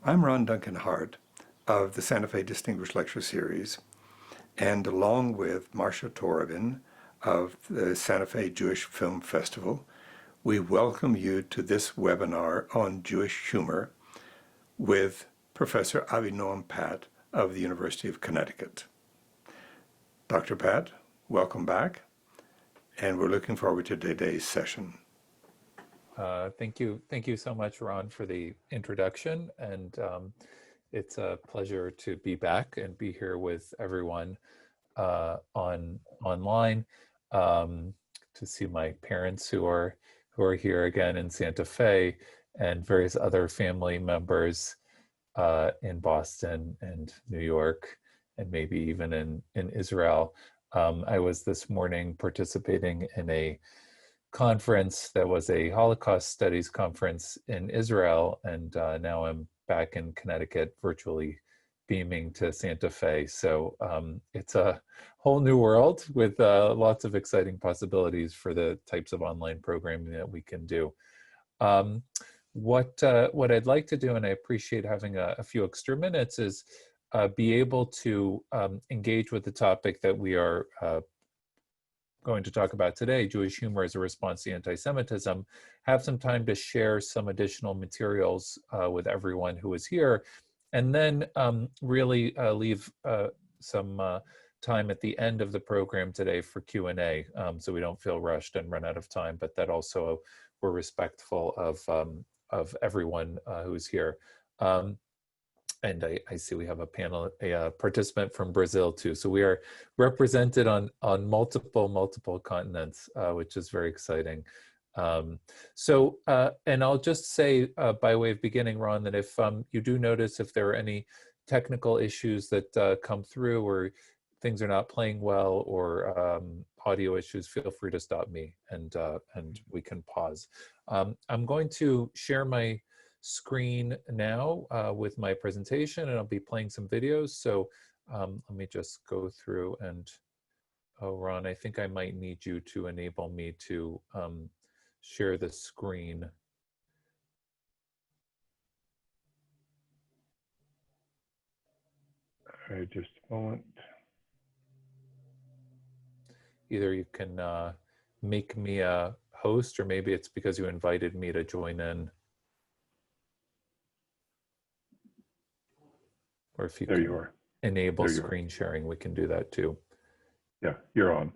I'm Ron Duncan Hart of the Santa Fe Distinguished Lecture Series, and along with Marcia Torabin of the Santa Fe Jewish Film Festival, we welcome you to this webinar on Jewish humor with Professor Avinoam Patt of the University of Connecticut. Dr. Patt, welcome back, and we're looking forward to today's session. Thank you so much, Ron, for the introduction, and it's a pleasure to be back and be here with everyone online, to see my parents who are here again in Santa Fe, and various other family members in Boston and New York, and maybe even in Israel. I was this morning participating in a conference that was a Holocaust Studies conference in Israel, and now I'm back in Connecticut, virtually beaming to Santa Fe. So it's a whole new world with lots of exciting possibilities for the types of online programming that we can do. What I'd like to do, and I appreciate having a few extra minutes, is be able to engage with the topic that we are going to talk about today, Jewish humor as a response to anti-Semitism, have some time to share some additional materials with everyone who is here, and then really leave some time at the end of the program today for Q&A, so we don't feel rushed and run out of time, but that also we're respectful of everyone who's here. And I see we have a participant from Brazil too. So we are represented on multiple continents, which is very exciting. And I'll just say by way of beginning, Ron, that if you do notice if there are any technical issues that come through, or things are not playing well, or audio issues, feel free to stop me and we can pause. I'm going to share my screen now with my presentation, and I'll be playing some videos. So let me just go through, and Ron, I think I might need you to enable me to share the screen. All right, just a moment. Either you can make me a host, or maybe it's because you invited me to join in. Or if you There can you are. enable There you screen sharing, we can do that too. Yeah, you're on.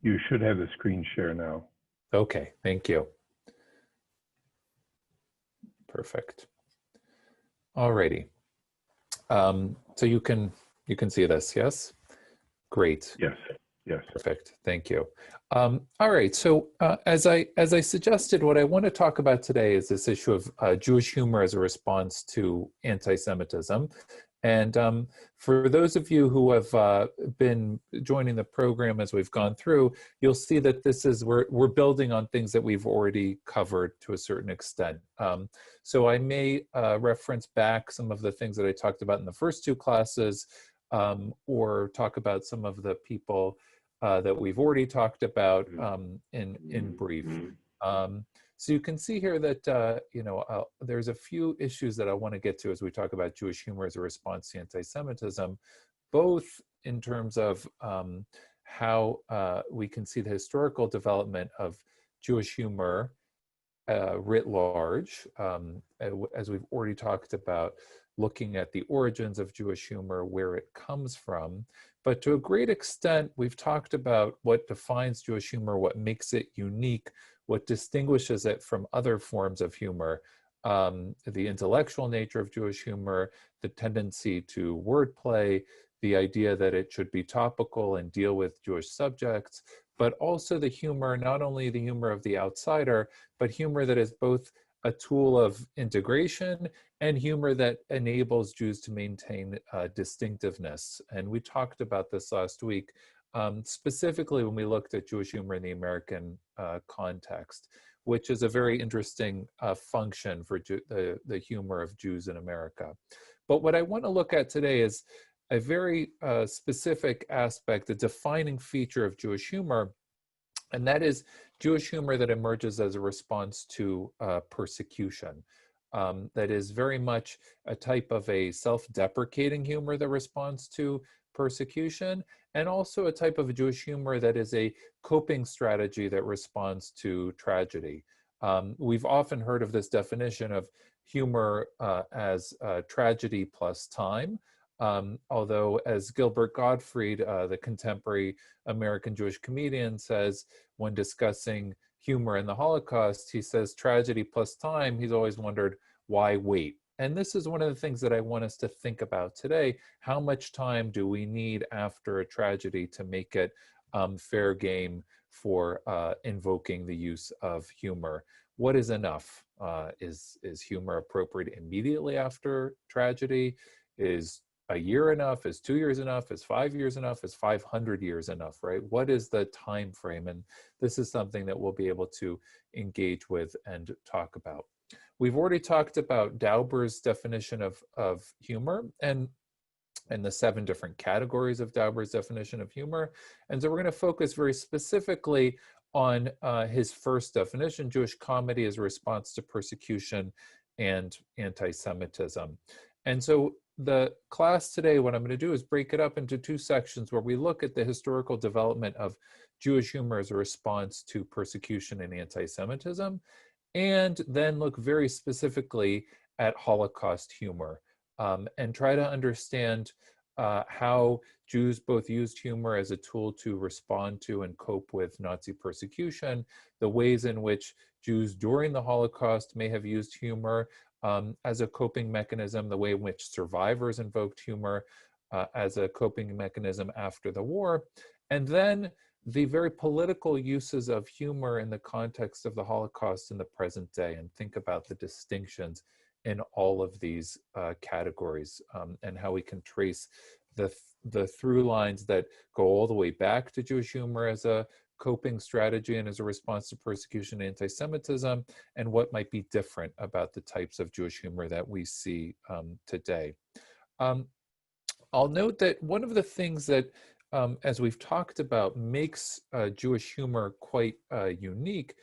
You should have the screen share now. Okay, thank you. Perfect. Alrighty. So you can see this, yes? Great. Yes. Yes. Perfect. Thank you. All right. So as I suggested, what I want to talk about today is this issue of Jewish humor as a response to anti-Semitism. And for those of you who have been joining the program as we've gone through, you'll see that this is we're building on things that we've already covered to a certain extent. So I may reference back some of the things that I talked about in the first two classes, or talk about some of the people that we've already talked about in brief. So you can see here that there's a few issues that I want to get to as we talk about Jewish humor as a response to anti-Semitism, both in terms of how we can see the historical development of Jewish humor writ large, as we've already talked about, looking at the origins of Jewish humor, where it comes from. But to a great extent, we've talked about what defines Jewish humor, what makes it unique, what distinguishes it from other forms of humor, the intellectual nature of Jewish humor, the tendency to wordplay, the idea that it should be topical and deal with Jewish subjects, but also the humor, not only the humor of the outsider, but humor that is both a tool of integration and humor that enables Jews to maintain distinctiveness. And we talked about this last week, specifically when we looked at Jewish humor in the American context, which is a very interesting function for the humor of Jews in America. But what I want to look at today is a very specific aspect, a defining feature of Jewish humor, and that is Jewish humor that emerges as a response to persecution. That is very much a type of a self-deprecating humor that responds to persecution, and also a type of Jewish humor that is a coping strategy that responds to tragedy. We've often heard of this definition of humor as tragedy plus time. Although, as Gilbert Gottfried, the contemporary American Jewish comedian, says when discussing humor in the Holocaust, he says tragedy plus time. He's always wondered, why wait? And this is one of the things that I want us to think about today. How much time do we need after a tragedy to make it fair game for invoking the use of humor? What is enough? Is humor appropriate immediately after tragedy? Is a year enough? Is 2 years enough? Is 5 years enough? Is 500 years enough, right? What is the time frame? And this is something that we'll be able to engage with and talk about. We've already talked about Dauber's definition of humor and the 7 different categories of Dauber's definition of humor. And so we're going to focus very specifically on his first definition, Jewish comedy as a response to persecution and anti-Semitism. And so the class today, what I'm going to do is break it up into 2 sections where we look at the historical development of Jewish humor as a response to persecution and anti-Semitism, and then look very specifically at Holocaust humor, and try to understand how Jews both used humor as a tool to respond to and cope with Nazi persecution, the ways in which Jews during the Holocaust may have used humor as a coping mechanism, the way in which survivors invoked humor as a coping mechanism after the war, and then the very political uses of humor in the context of the Holocaust in the present day, and think about the distinctions in all of these categories, and how we can trace the through lines that go all the way back to Jewish humor as a coping strategy and as a response to persecution and anti-Semitism, and what might be different about the types of Jewish humor that we see today. I'll note that one of the things that, as we've talked about, makes Jewish humor quite unique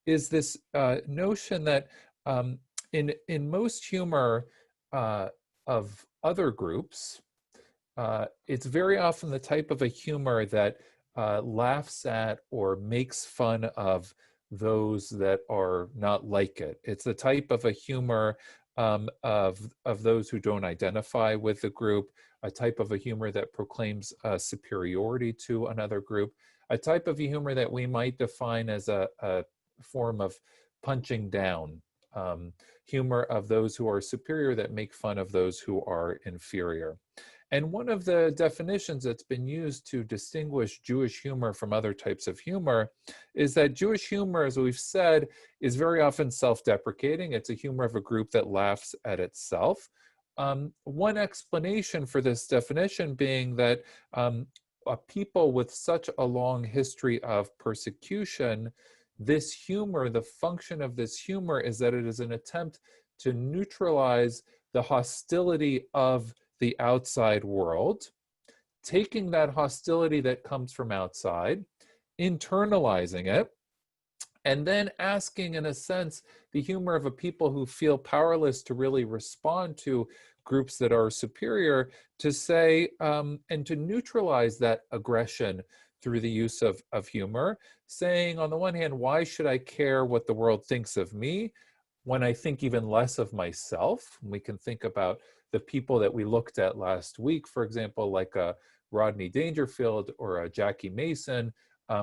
is this notion that in most humor of other groups, it's very often the type of a humor that laughs at or makes fun of those that are not like it. It's the type of a humor of those who don't identify with the group, a type of a humor that proclaims superiority to another group, a type of humor that we might define as a form of punching down, humor of those who are superior that make fun of those who are inferior. And one of the definitions that's been used to distinguish Jewish humor from other types of humor is that Jewish humor, as we've said, is very often self-deprecating. It's a humor of a group that laughs at itself. One explanation for this definition being that a people with such a long history of persecution, this humor, the function of this humor is that it is an attempt to neutralize the hostility of the outside world, taking that hostility that comes from outside, internalizing it, and then asking, in a sense, the humor of a people who feel powerless to really respond to groups that are superior, to say, and to neutralize that aggression through the use of humor, saying, on the one hand, why should I care what the world thinks of me when I think even less of myself? We can think about the people that we looked at last week, for example, like Rodney Dangerfield or Jackie Mason,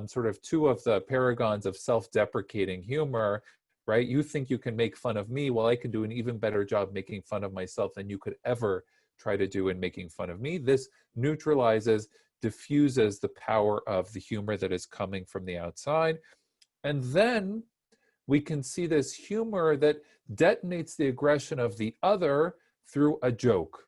sort of 2 of the paragons of self-deprecating humor, right? You think you can make fun of me, well, I can do an even better job making fun of myself than you could ever try to do in making fun of me. This neutralizes, diffuses the power of the humor that is coming from the outside. And then we can see this humor that detonates the aggression of the other through a joke,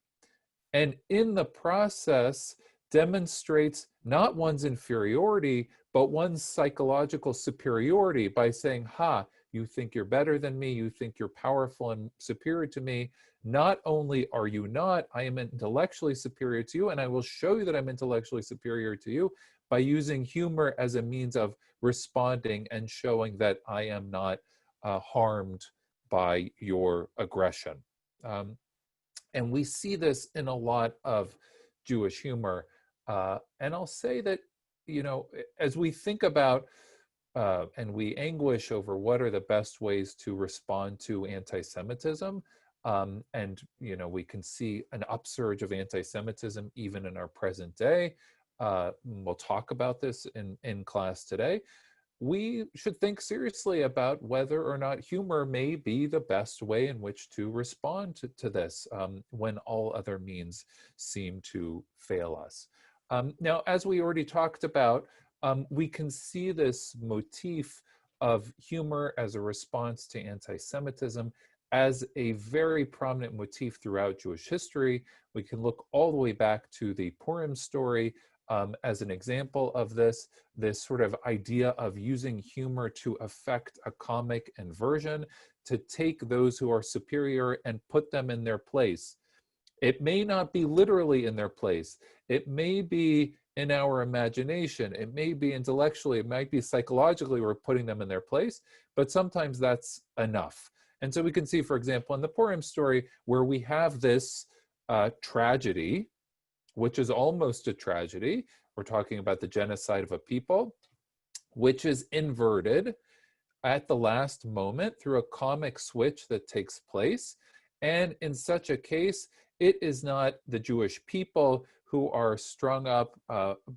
and in the process demonstrates not one's inferiority, but one's psychological superiority by saying, ha, you think you're better than me, you think you're powerful and superior to me. Not only are you not, I am intellectually superior to you, and I will show you that I'm intellectually superior to you by using humor as a means of responding and showing that I am not harmed by your aggression. And we see this in a lot of Jewish humor. And I'll say that, as we think about and we anguish over what are the best ways to respond to anti-Semitism, and we can see an upsurge of anti-Semitism even in our present day. We'll talk about this in class today. We should think seriously about whether or not humor may be the best way in which to respond to this when all other means seem to fail us. Now, as we already talked about, we can see this motif of humor as a response to anti-Semitism as a very prominent motif throughout Jewish history. We can look all the way back to the Purim story as an example of this sort of idea of using humor to affect a comic inversion, to take those who are superior and put them in their place. It may not be literally in their place. It may be in our imagination. It may be intellectually. It might be psychologically we're putting them in their place, but sometimes that's enough. And so we can see, for example, in the Purim story, where we have this tragedy, which is almost a tragedy. We're talking about the genocide of a people, which is inverted at the last moment through a comic switch that takes place. And in such a case, it is not the Jewish people who are strung up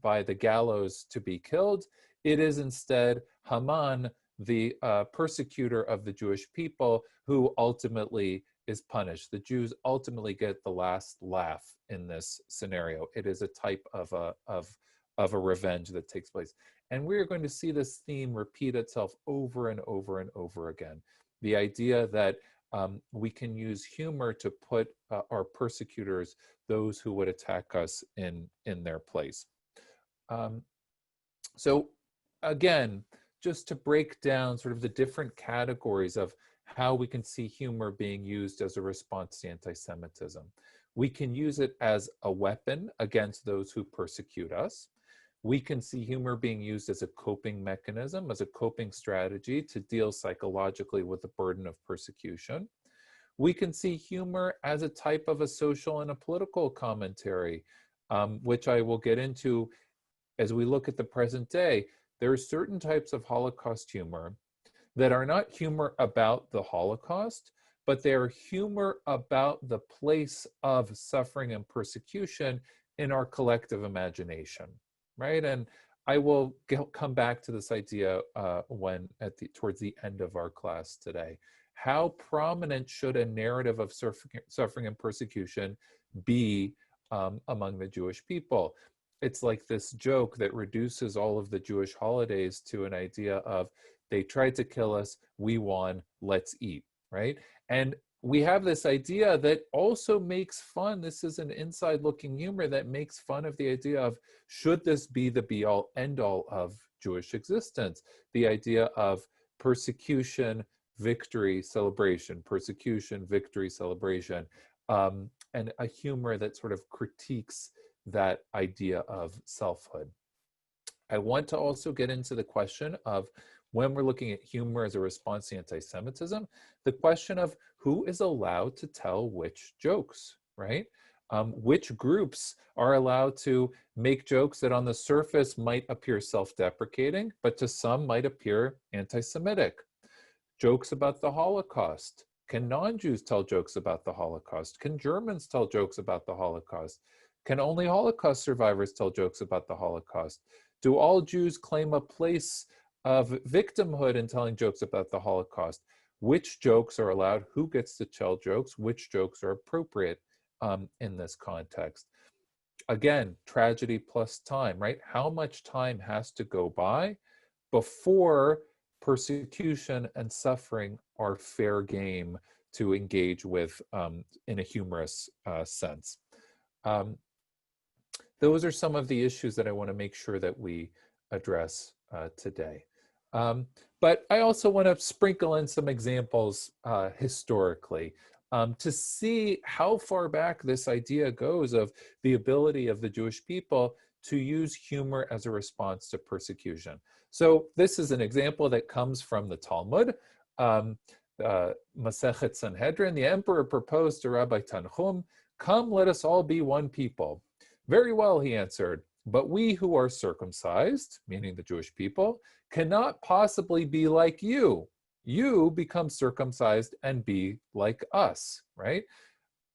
by the gallows to be killed. It is instead Haman, the persecutor of the Jewish people, who ultimately is punished. The Jews ultimately get the last laugh in this scenario. It is a type of a revenge that takes place. And we're going to see this theme repeat itself over and over and over again. The idea that we can use humor to put our persecutors, those who would attack us, in their place. So again, just to break down sort of the different categories of how we can see humor being used as a response to anti-Semitism. We can use it as a weapon against those who persecute us. We can see humor being used as a coping mechanism, as a coping strategy to deal psychologically with the burden of persecution. We can see humor as a type of a social and a political commentary, which I will get into as we look at the present day. There are certain types of Holocaust humor that are not humor about the Holocaust, but they are humor about the place of suffering and persecution in our collective imagination, right? And I will come back to this idea towards the end of our class today. How prominent should a narrative of suffering and persecution be among the Jewish people? It's like this joke that reduces all of the Jewish holidays to an idea of, they tried to kill us, we won, let's eat, right? And we have this idea that also makes fun. This is an inside-looking humor that makes fun of the idea of, should this be the be-all, end-all of Jewish existence? The idea of persecution, victory, celebration, persecution, victory, celebration, and a humor that sort of critiques that idea of selfhood. I want to also get into the question of, when we're looking at humor as a response to anti-Semitism, the question of who is allowed to tell which jokes, right? Which groups are allowed to make jokes that on the surface might appear self-deprecating, but to some might appear anti-Semitic. Jokes about the Holocaust. Can non-Jews tell jokes about the Holocaust? Can Germans tell jokes about the Holocaust? Can only Holocaust survivors tell jokes about the Holocaust? Do all Jews claim a place of victimhood in telling jokes about the Holocaust? Which jokes are allowed? Who gets to tell jokes? Which jokes are appropriate in this context? Again, tragedy plus time, right? How much time has to go by before persecution and suffering are fair game to engage with in a humorous sense? Those are some of the issues that I want to make sure that we address today. But I also want to sprinkle in some examples historically to see how far back this idea goes of the ability of the Jewish people to use humor as a response to persecution. So this is an example that comes from the Talmud. Um, Masechet Sanhedrin, the emperor proposed to Rabbi Tanchum, "Come, let us all be one people." "Very well," he answered, "but we who are circumcised," meaning the Jewish people, "cannot possibly be like you. You become circumcised and be like us," right?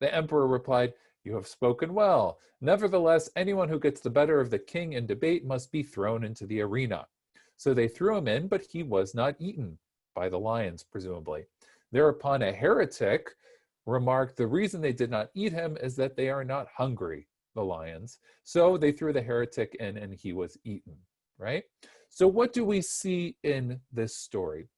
The emperor replied, "You have spoken well. Nevertheless, anyone who gets the better of the king in debate must be thrown into the arena." So they threw him in, but he was not eaten by the lions, presumably. Thereupon a heretic remarked the reason they did not eat him is that they are not hungry, the lions. So they threw the heretic in and he was eaten, right? So what do we see in this story?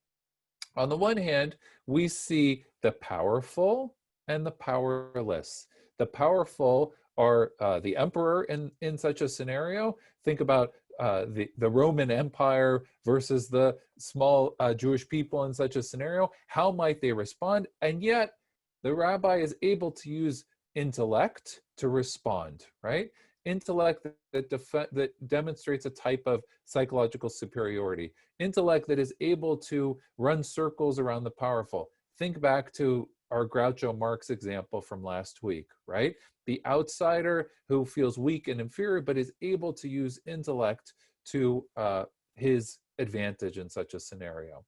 On the one hand, we see the powerful and the powerless. The powerful are the emperor in such a scenario. Think about the Roman Empire versus the small Jewish people in such a scenario. How might they respond? And yet, the rabbi is able to use intellect to respond, right? Intellect that demonstrates a type of psychological superiority. Intellect that is able to run circles around the powerful. Think back to our Groucho Marx example from last week, right? The outsider who feels weak and inferior, but is able to use intellect to his advantage in such a scenario.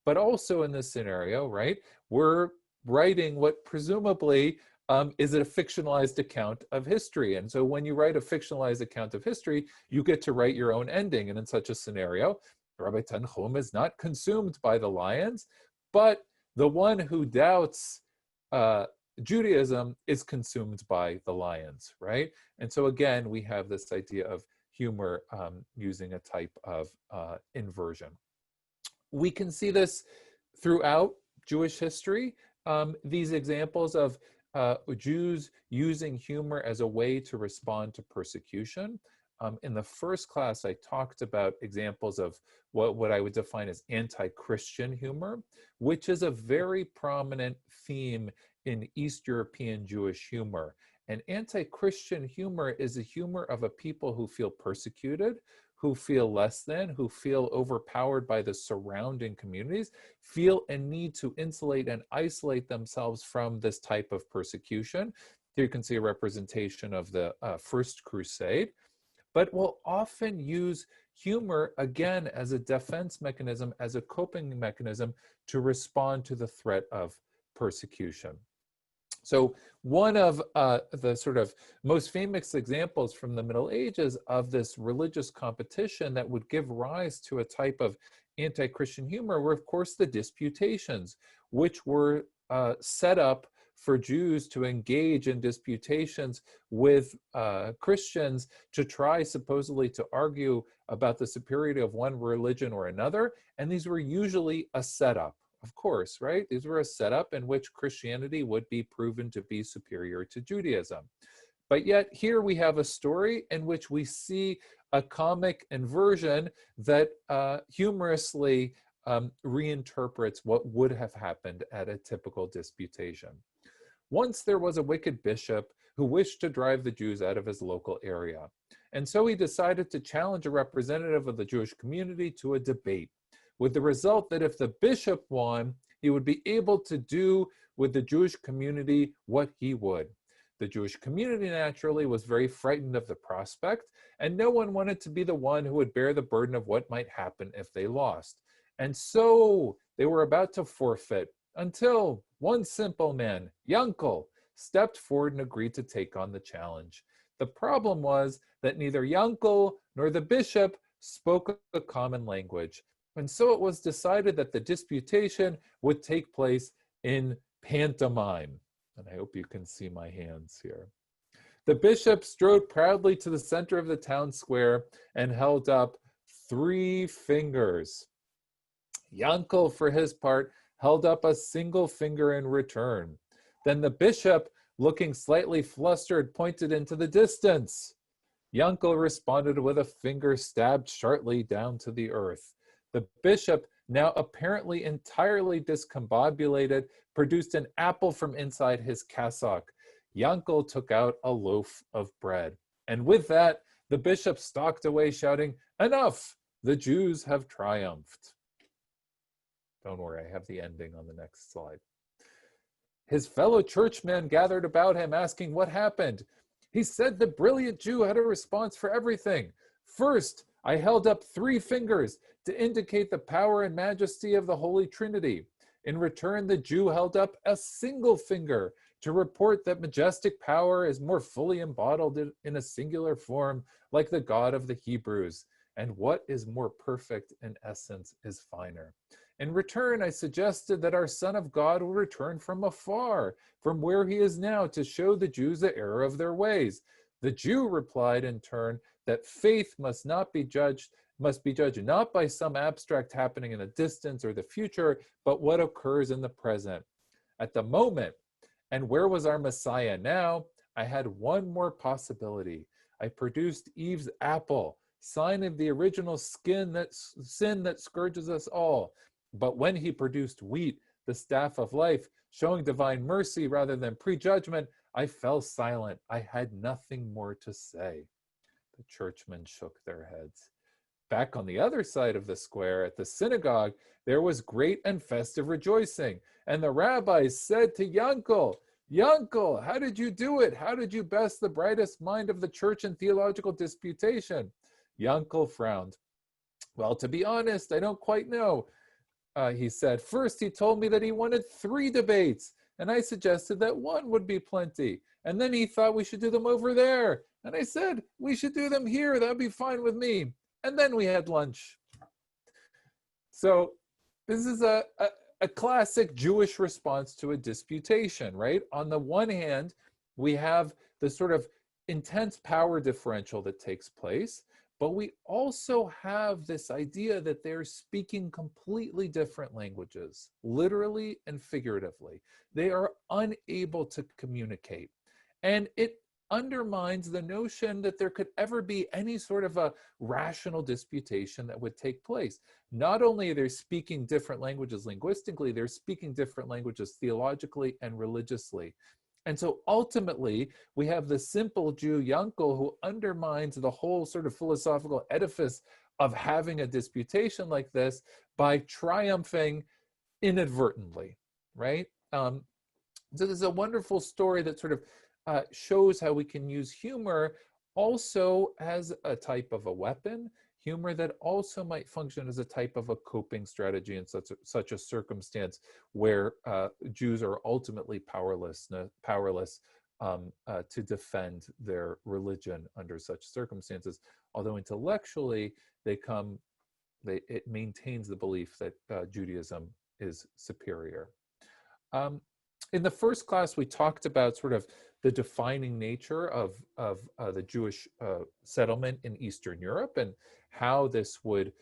But also in this scenario, right, we're writing what presumably is it a fictionalized account of history. And so when you write a fictionalized account of history, you get to write your own ending. And in such a scenario, Rabbi Tanchum is not consumed by the lions, but the one who doubts Judaism is consumed by the lions, right? And so again, we have this idea of humor using a type of inversion. We can see this throughout Jewish history. These examples of Jews using humor as a way to respond to persecution. In the first class, I talked about examples of what I would define as anti-Christian humor, which is a very prominent theme in East European Jewish humor. And anti-Christian humor is a humor of a people who feel persecuted, who feel less than, who feel overpowered by the surrounding communities, feel a need to insulate and isolate themselves from this type of persecution. Here you can see a representation of the First Crusade, but will often use humor again as a defense mechanism, as a coping mechanism to respond to the threat of persecution. So one of the sort of most famous examples from the Middle Ages of this religious competition that would give rise to a type of anti-Christian humor were, of course, the disputations, which were set up for Jews to engage in disputations with Christians to try supposedly to argue about the superiority of one religion or another. And these were usually a setup. Of course, right? These were a setup in which Christianity would be proven to be superior to Judaism. But yet here we have a story in which we see a comic inversion that humorously reinterprets what would have happened at a typical disputation. Once there was a wicked bishop who wished to drive the Jews out of his local area. And so he decided to challenge a representative of the Jewish community to a debate, with the result that if the bishop won, he would be able to do with the Jewish community what he would. The Jewish community naturally was very frightened of the prospect, and no one wanted to be the one who would bear the burden of what might happen if they lost. And so they were about to forfeit until one simple man, Yankel, stepped forward and agreed to take on the challenge. The problem was that neither Yankel nor the bishop spoke a common language. And so it was decided that the disputation would take place in pantomime. And I hope you can see my hands here. The bishop strode proudly to the center of the town square and held up 3 fingers. Yankel, for his part, held up a single finger in return. Then the bishop, looking slightly flustered, pointed into the distance. Yankel responded with a finger stabbed sharply down to the earth. The bishop, now apparently entirely discombobulated, produced an apple from inside his cassock. Yankel took out a loaf of bread. And with that, the bishop stalked away shouting, "Enough! The Jews have triumphed." Don't worry, I have the ending on the next slide. His fellow churchmen gathered about him, asking what happened. He said the brilliant Jew had a response for everything. First, I held up 3 fingers to indicate the power and majesty of the Holy Trinity. In return, the Jew held up a single finger to report that majestic power is more fully embodied in a singular form, like the God of the Hebrews. And what is more perfect in essence is finer. In return, I suggested that our Son of God will return from afar, from where he is now, to show the Jews the error of their ways. The Jew replied in turn that faith must be judged not by some abstract happening in the distance or the future, but what occurs in the present. At the moment, and where was our Messiah now? I had one more possibility. I produced Eve's apple, sign of the original sin that scourges us all. But when he produced wheat, the staff of life, showing divine mercy rather than prejudgment, I fell silent. I had nothing more to say. The churchmen shook their heads. Back on the other side of the square, at the synagogue, there was great and festive rejoicing. And the rabbis said to Yankel, "Yankel, how did you do it? How did you best the brightest mind of the church in theological disputation?" Yankel frowned. "Well, to be honest, I don't quite know," he said. "First, he told me that he wanted 3 debates, and I suggested that 1 would be plenty. And then he thought we should do them over there. And I said, we should do them here. That'd be fine with me. And then we had lunch." So this is a classic Jewish response to a disputation, right? On the one hand, we have the sort of intense power differential that takes place, but we also have this idea that they're speaking completely different languages, literally and figuratively. They are unable to communicate. And it undermines the notion that there could ever be any sort of a rational disputation that would take place. Not only are they speaking different languages linguistically, they're speaking different languages theologically and religiously. And so ultimately, we have the simple Jew, Yankel, who undermines the whole sort of philosophical edifice of having a disputation like this by triumphing inadvertently, right? So there's a wonderful story that sort of shows how we can use humor also as a type of a weapon, humor that also might function as a type of a coping strategy in such a circumstance where Jews are ultimately powerless to defend their religion under such circumstances. Although intellectually it maintains the belief that Judaism is superior. In the first class, we talked about sort of the defining nature of the Jewish settlement in Eastern Europe and how this would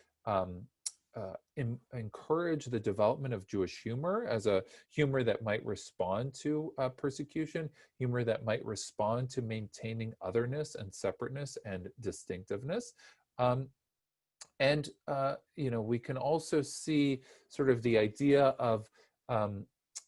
encourage the development of Jewish humor as a humor that might respond to persecution, humor that might respond to maintaining otherness and separateness and distinctiveness. We can also see sort of the idea of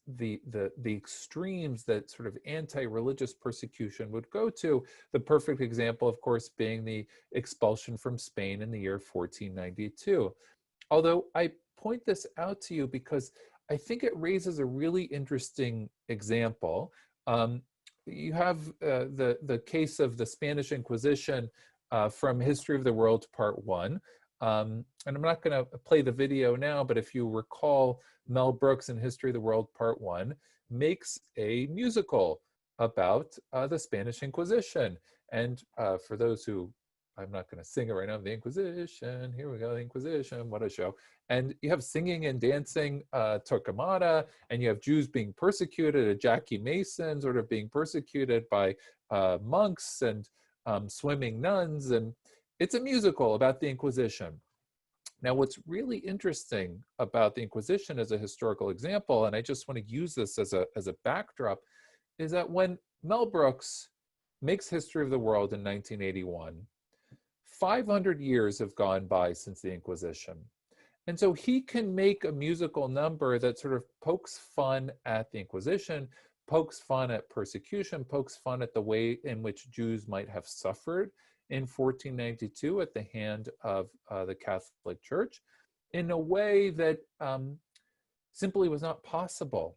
the extremes that sort of anti-religious persecution would go to. The perfect example, of course, being the expulsion from Spain in the year 1492. Although I point this out to you because I think it raises a really interesting example. You have the case of the Spanish Inquisition from History of the World Part 1. And I'm not going to play the video now, but if you recall, Mel Brooks in History of the World Part 1 makes a musical about the Spanish Inquisition. And for those who, I'm not going to sing it right now, the Inquisition, here we go, the Inquisition, what a show. And you have singing and dancing Torquemada, and you have Jews being persecuted, a Jackie Mason sort of being persecuted by monks and swimming nuns. And it's a musical about the Inquisition. Now, what's really interesting about the Inquisition as a historical example, and I just want to use this as a backdrop, is that when Mel Brooks makes History of the World in 1981, 500 years have gone by since the Inquisition. And so he can make a musical number that sort of pokes fun at the Inquisition, pokes fun at persecution, pokes fun at the way in which Jews might have suffered in 1492 at the hand of the Catholic Church in a way that simply was not possible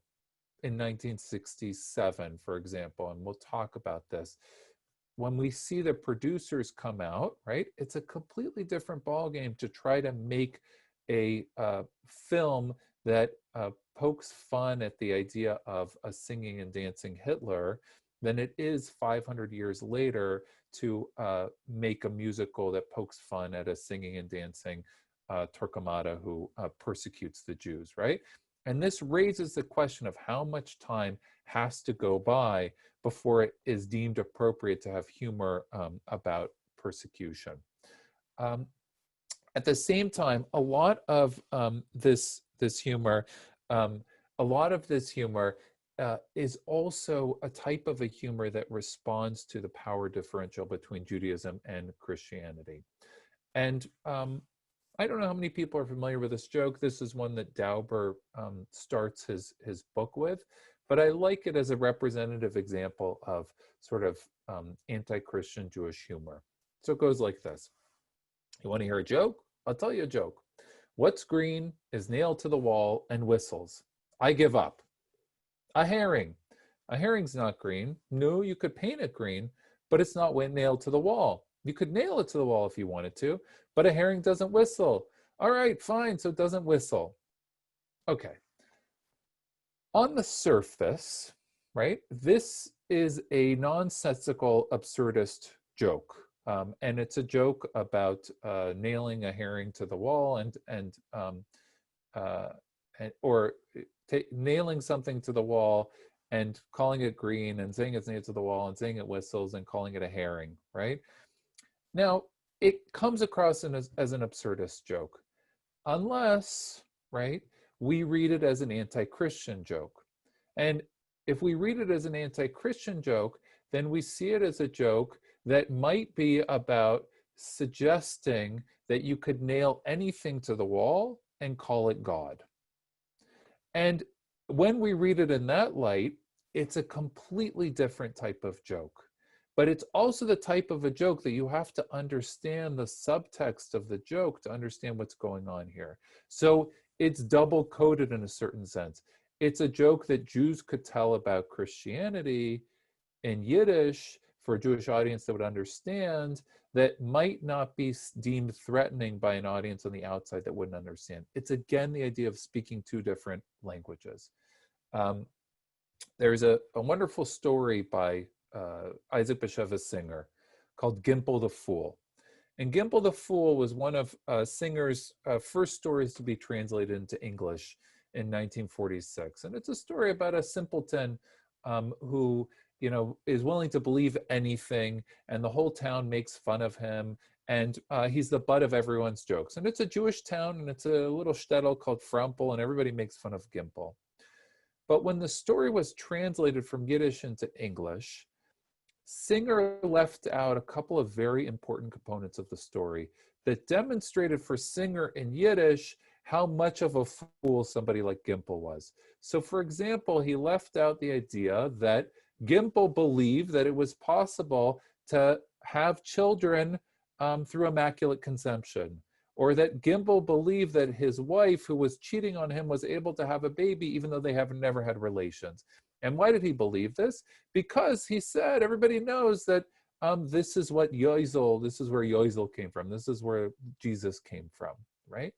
in 1967, for example. And we'll talk about this. When we see the producers come out, right, it's a completely different ballgame to try to make a film that pokes fun at the idea of a singing and dancing Hitler than it is 500 years later to make a musical that pokes fun at a singing and dancing Torquemada who persecutes the Jews, right? And this raises the question of how much time has to go by before it is deemed appropriate to have humor about persecution. At the same time, a lot of this humor, is also a type of a humor that responds to the power differential between Judaism and Christianity. And I don't know how many people are familiar with this joke. This is one that Dauber starts his book with, but I like it as a representative example of sort of anti-Christian Jewish humor. So it goes like this. You want to hear a joke? I'll tell you a joke. What's green is nailed to the wall and whistles? I give up. A herring. A herring's not green. No, you could paint it green, but it's not nailed to the wall. You could nail it to the wall if you wanted to, but a herring doesn't whistle. All right, fine, so it doesn't whistle. Okay. On the surface, right, this is a nonsensical, absurdist joke. And it's a joke about nailing a herring to the wall nailing something to the wall and calling it green and saying it's nailed to the wall and saying it whistles and calling it a herring, right? Now, it comes across as an absurdist joke, unless, right, we read it as an anti-Christian joke. And if we read it as an anti-Christian joke, then we see it as a joke that might be about suggesting that you could nail anything to the wall and call it God. And when we read it in that light, it's a completely different type of joke. But it's also the type of a joke that you have to understand the subtext of the joke to understand what's going on here. So it's double-coded in a certain sense. It's a joke that Jews could tell about Christianity in Yiddish for a Jewish audience that would understand, that might not be deemed threatening by an audience on the outside that wouldn't understand. It's again the idea of speaking two different languages. There's a wonderful story by Isaac Bashevis Singer called Gimple the Fool. And Gimple the Fool was one of Singer's first stories to be translated into English in 1946. And it's a story about a simpleton who, you know, is willing to believe anything, and the whole town makes fun of him, and he's the butt of everyone's jokes. And it's a Jewish town, and it's a little shtetl called Frampel, and everybody makes fun of Gimple. But when the story was translated from Yiddish into English, Singer left out a couple of very important components of the story that demonstrated for Singer in Yiddish how much of a fool somebody like Gimple was. So for example, he left out the idea that Gimple believed that it was possible to have children through immaculate conception, or that Gimple believed that his wife, who was cheating on him, was able to have a baby even though they have never had relations. And why did he believe this? Because he said, everybody knows that this is what Yoisel, this is where Yoisel came from. This is where Jesus came from, right?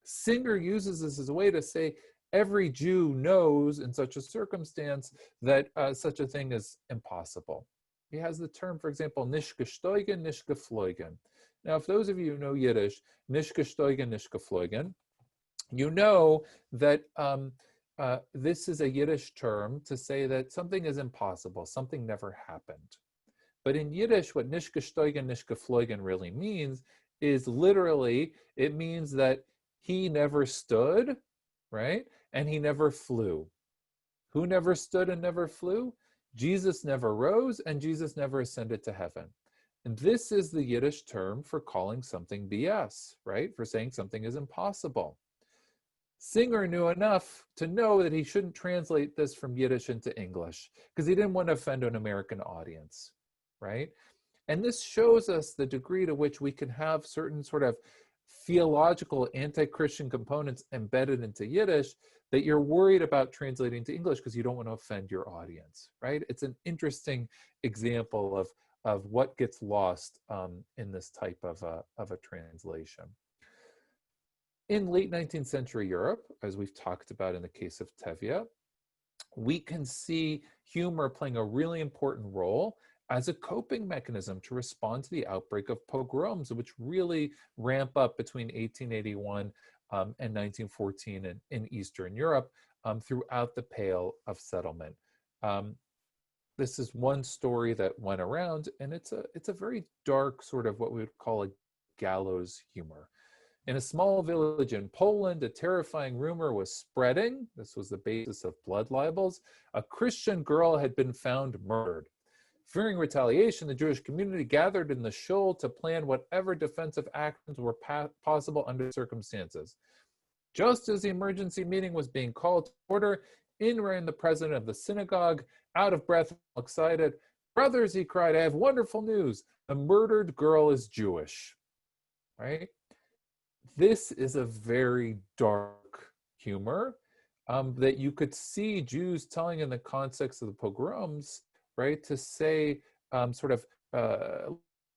Singer uses this as a way to say every Jew knows in such a circumstance that such a thing is impossible. He has the term, for example, nicht gestoigen, nicht geflogen. Now, if those of you who know Yiddish, nicht gestoigen, nicht geflogen, you know that this is a Yiddish term to say that something is impossible, something never happened. But in Yiddish, what nicht gestoigen, nicht geflogen really means is literally, it means that he never stood, right? And he never flew. Who never stood and never flew? Jesus never rose, and Jesus never ascended to heaven. And this is the Yiddish term for calling something BS, right? For saying something is impossible. Singer knew enough to know that he shouldn't translate this from Yiddish into English because he didn't want to offend an American audience, right? And this shows us the degree to which we can have certain sort of theological anti-Christian components embedded into Yiddish that you're worried about translating to English because you don't want to offend your audience, right? It's an interesting example of what gets lost in this type of a translation. In late 19th century Europe, as we've talked about in the case of Tevye, we can see humor playing a really important role as a coping mechanism to respond to the outbreak of pogroms, which really ramp up between 1881 and 1914 in Eastern Europe throughout the Pale of Settlement. This is one story that went around, and it's a very dark sort of what we would call a gallows humor. In a small village in Poland, a terrifying rumor was spreading. This was the basis of blood libels. A Christian girl had been found murdered. Fearing retaliation, the Jewish community gathered in the shul to plan whatever defensive actions were possible under circumstances. Just as the emergency meeting was being called to order, in ran the president of the synagogue, out of breath and excited. "Brothers," he cried, "I have wonderful news. The murdered girl is Jewish." Right? This is a very dark humor that you could see Jews telling in the context of the pogroms, right? To say sort of,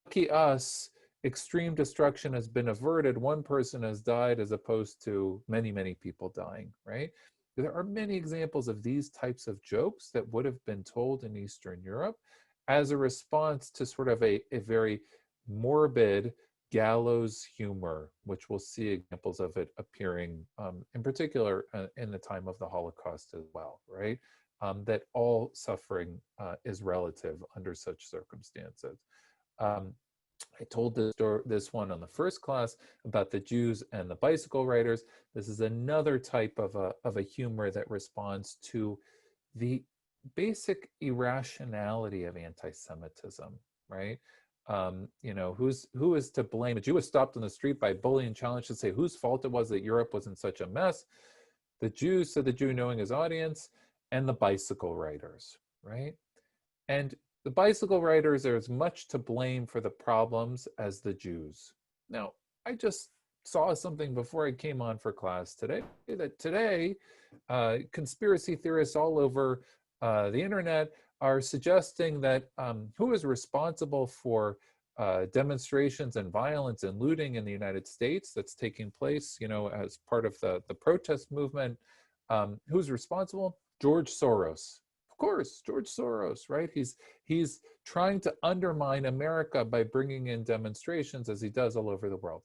lucky us, extreme destruction has been averted, one person has died as opposed to many, many people dying, right? There are many examples of these types of jokes that would have been told in Eastern Europe as a response to sort of a very morbid gallows humor, which we'll see examples of it appearing in particular in the time of the Holocaust as well, right? That all suffering is relative under such circumstances. I told this one on the first class about the Jews and the bicycle riders. This is another type of a humor that responds to the basic irrationality of anti-Semitism, right? Who is to blame? A Jew was stopped on the street by a bully and challenged to say whose fault it was that Europe was in such a mess. The Jew, said the Jew knowing his audience, and the bicycle riders, right? And the bicycle riders are as much to blame for the problems as the Jews. Now, I just saw something before I came on for class today, that today conspiracy theorists all over the internet are suggesting that who is responsible for demonstrations and violence and looting in the United States that's taking place, as part of the protest movement. Who's responsible? George Soros. Of course, George Soros, right? He's trying to undermine America by bringing in demonstrations as he does all over the world.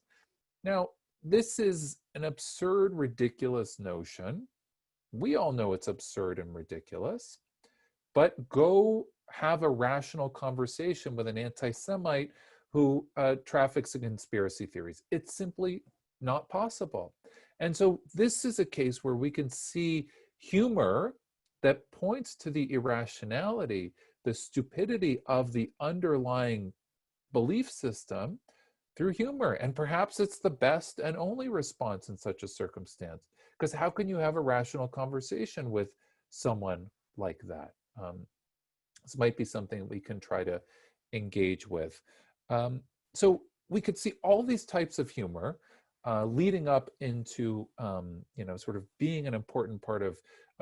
Now, this is an absurd, ridiculous notion. We all know it's absurd and ridiculous, but go have a rational conversation with an anti-Semite who traffics in conspiracy theories. It's simply not possible. And so this is a case where we can see humor that points to the irrationality, the stupidity of the underlying belief system through humor. And perhaps it's the best and only response in such a circumstance. Because how can you have a rational conversation with someone like that? This might be something we can try to engage with. So we could see all these types of humor leading up into, sort of being an important part of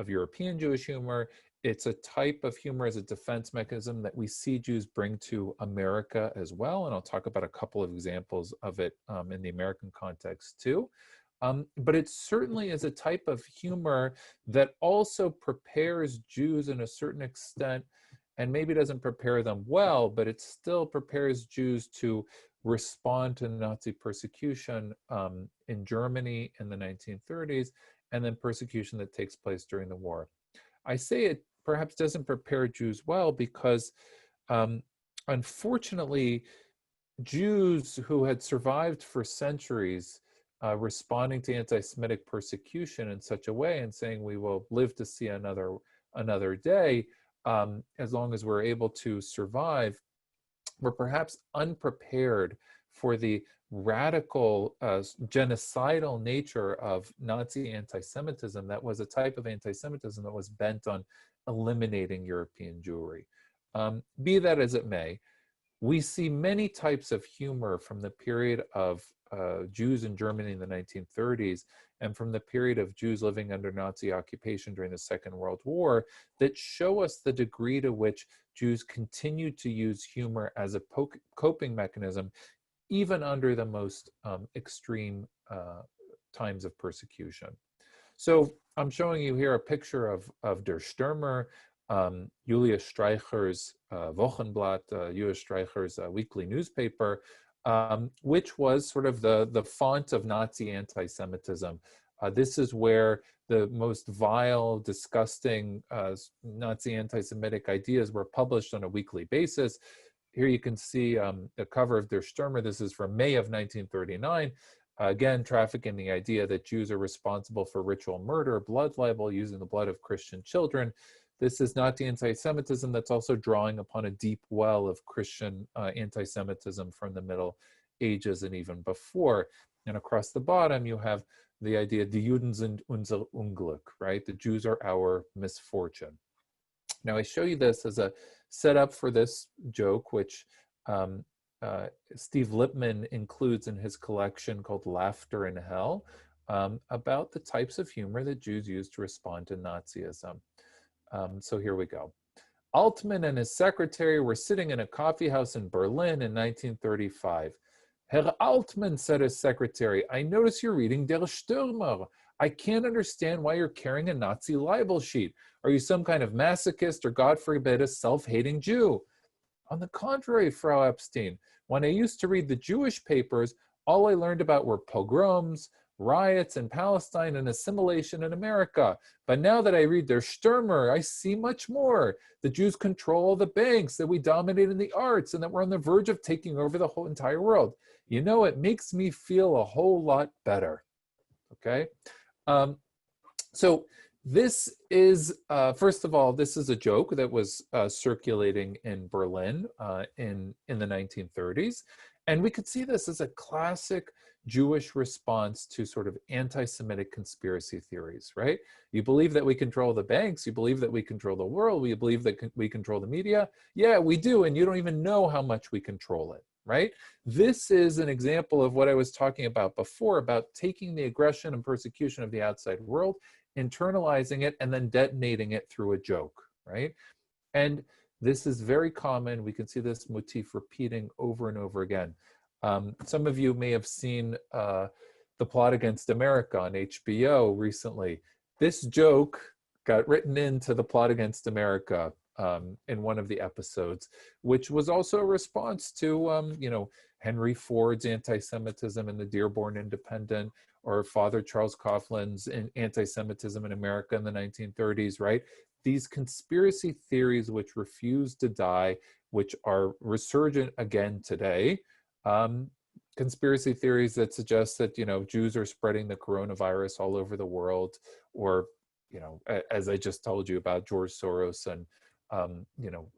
European Jewish humor. It's a type of humor as a defense mechanism that we see Jews bring to America as well. And I'll talk about a couple of examples of it in the American context too. But it certainly is a type of humor that also prepares Jews in a certain extent, and maybe doesn't prepare them well, but it still prepares Jews to respond to Nazi persecution in Germany in the 1930s, and then persecution that takes place during the war. I say it perhaps doesn't prepare Jews well because, unfortunately, Jews who had survived for centuries responding to anti-Semitic persecution in such a way and saying we will live to see another day as long as we're able to survive, were perhaps unprepared for the radical genocidal nature of Nazi anti-Semitism that was a type of anti-Semitism that was bent on eliminating European Jewry. Be that as it may, we see many types of humor from the period of Jews in Germany in the 1930s and from the period of Jews living under Nazi occupation during the Second World War that show us the degree to which Jews continued to use humor as a coping mechanism, even under the most extreme times of persecution. So I'm showing you here a picture of Der Stürmer, Julius Streicher's Wochenblatt, Julius Streicher's weekly newspaper, which was sort of the font of Nazi anti-Semitism. This is where the most vile, disgusting Nazi anti-Semitic ideas were published on a weekly basis. Here you can see the cover of Der Stürmer. This is from May of 1939. Again, trafficking the idea that Jews are responsible for ritual murder, blood libel, using the blood of Christian children. This is not the anti-Semitism that's also drawing upon a deep well of Christian anti-Semitism from the Middle Ages and even before. And across the bottom, you have the idea, die Juden sind unser Unglück, right? The Jews are our misfortune. Now, I show you this as a setup for this joke, which Steve Lippman includes in his collection called Laughter in Hell, about the types of humor that Jews use to respond to Nazism. So here we go. Altman and his secretary were sitting in a coffee house in Berlin in 1935. Herr Altman, said his secretary, I notice you're reading Der Stürmer. I can't understand why you're carrying a Nazi libel sheet. Are you some kind of masochist or, God forbid, a self-hating Jew? On the contrary, Frau Epstein, when I used to read the Jewish papers, all I learned about were pogroms, riots in Palestine, and assimilation in America. But now that I read Der Stürmer, I see much more. The Jews control the banks, that we dominate in the arts, and that we're on the verge of taking over the whole entire world. You know, it makes me feel a whole lot better. Okay? So this is, first of all, this is a joke that was circulating in Berlin in the 1930s. And we could see this as a classic Jewish response to sort of anti-Semitic conspiracy theories, right? You believe that we control the banks, you believe that we control the world, we believe that we control the media. Yeah, we do, and you don't even know how much we control it, right? This is an example of what I was talking about before, about taking the aggression and persecution of the outside world, internalizing it, and then detonating it through a joke, right? And this is very common. We can see this motif repeating over and over again. Some of you may have seen The Plot Against America on HBO recently. This joke got written into The Plot Against America in one of the episodes, which was also a response to, you know, Henry Ford's anti-Semitism in the Dearborn Independent, or Father Charles Coughlin's anti-Semitism in America in the 1930s, right? These conspiracy theories which refuse to die, which are resurgent again today. Conspiracy theories that suggest that, you know, Jews are spreading the coronavirus all over the world, or, you know, as I just told you about George Soros and, you know,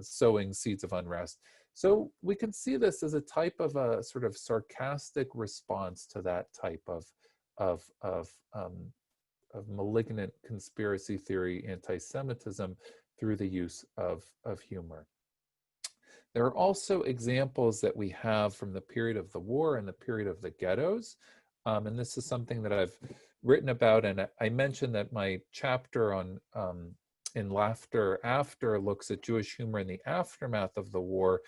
sowing seeds of unrest. So we can see this as a type of a sort of sarcastic response to that type of malignant conspiracy theory anti-Semitism through the use of humor. There are also examples that we have from the period of the war and the period of the ghettos. And this is something that I've written about. And I mentioned that my chapter on in Laughter After looks at Jewish humor in the aftermath of the war,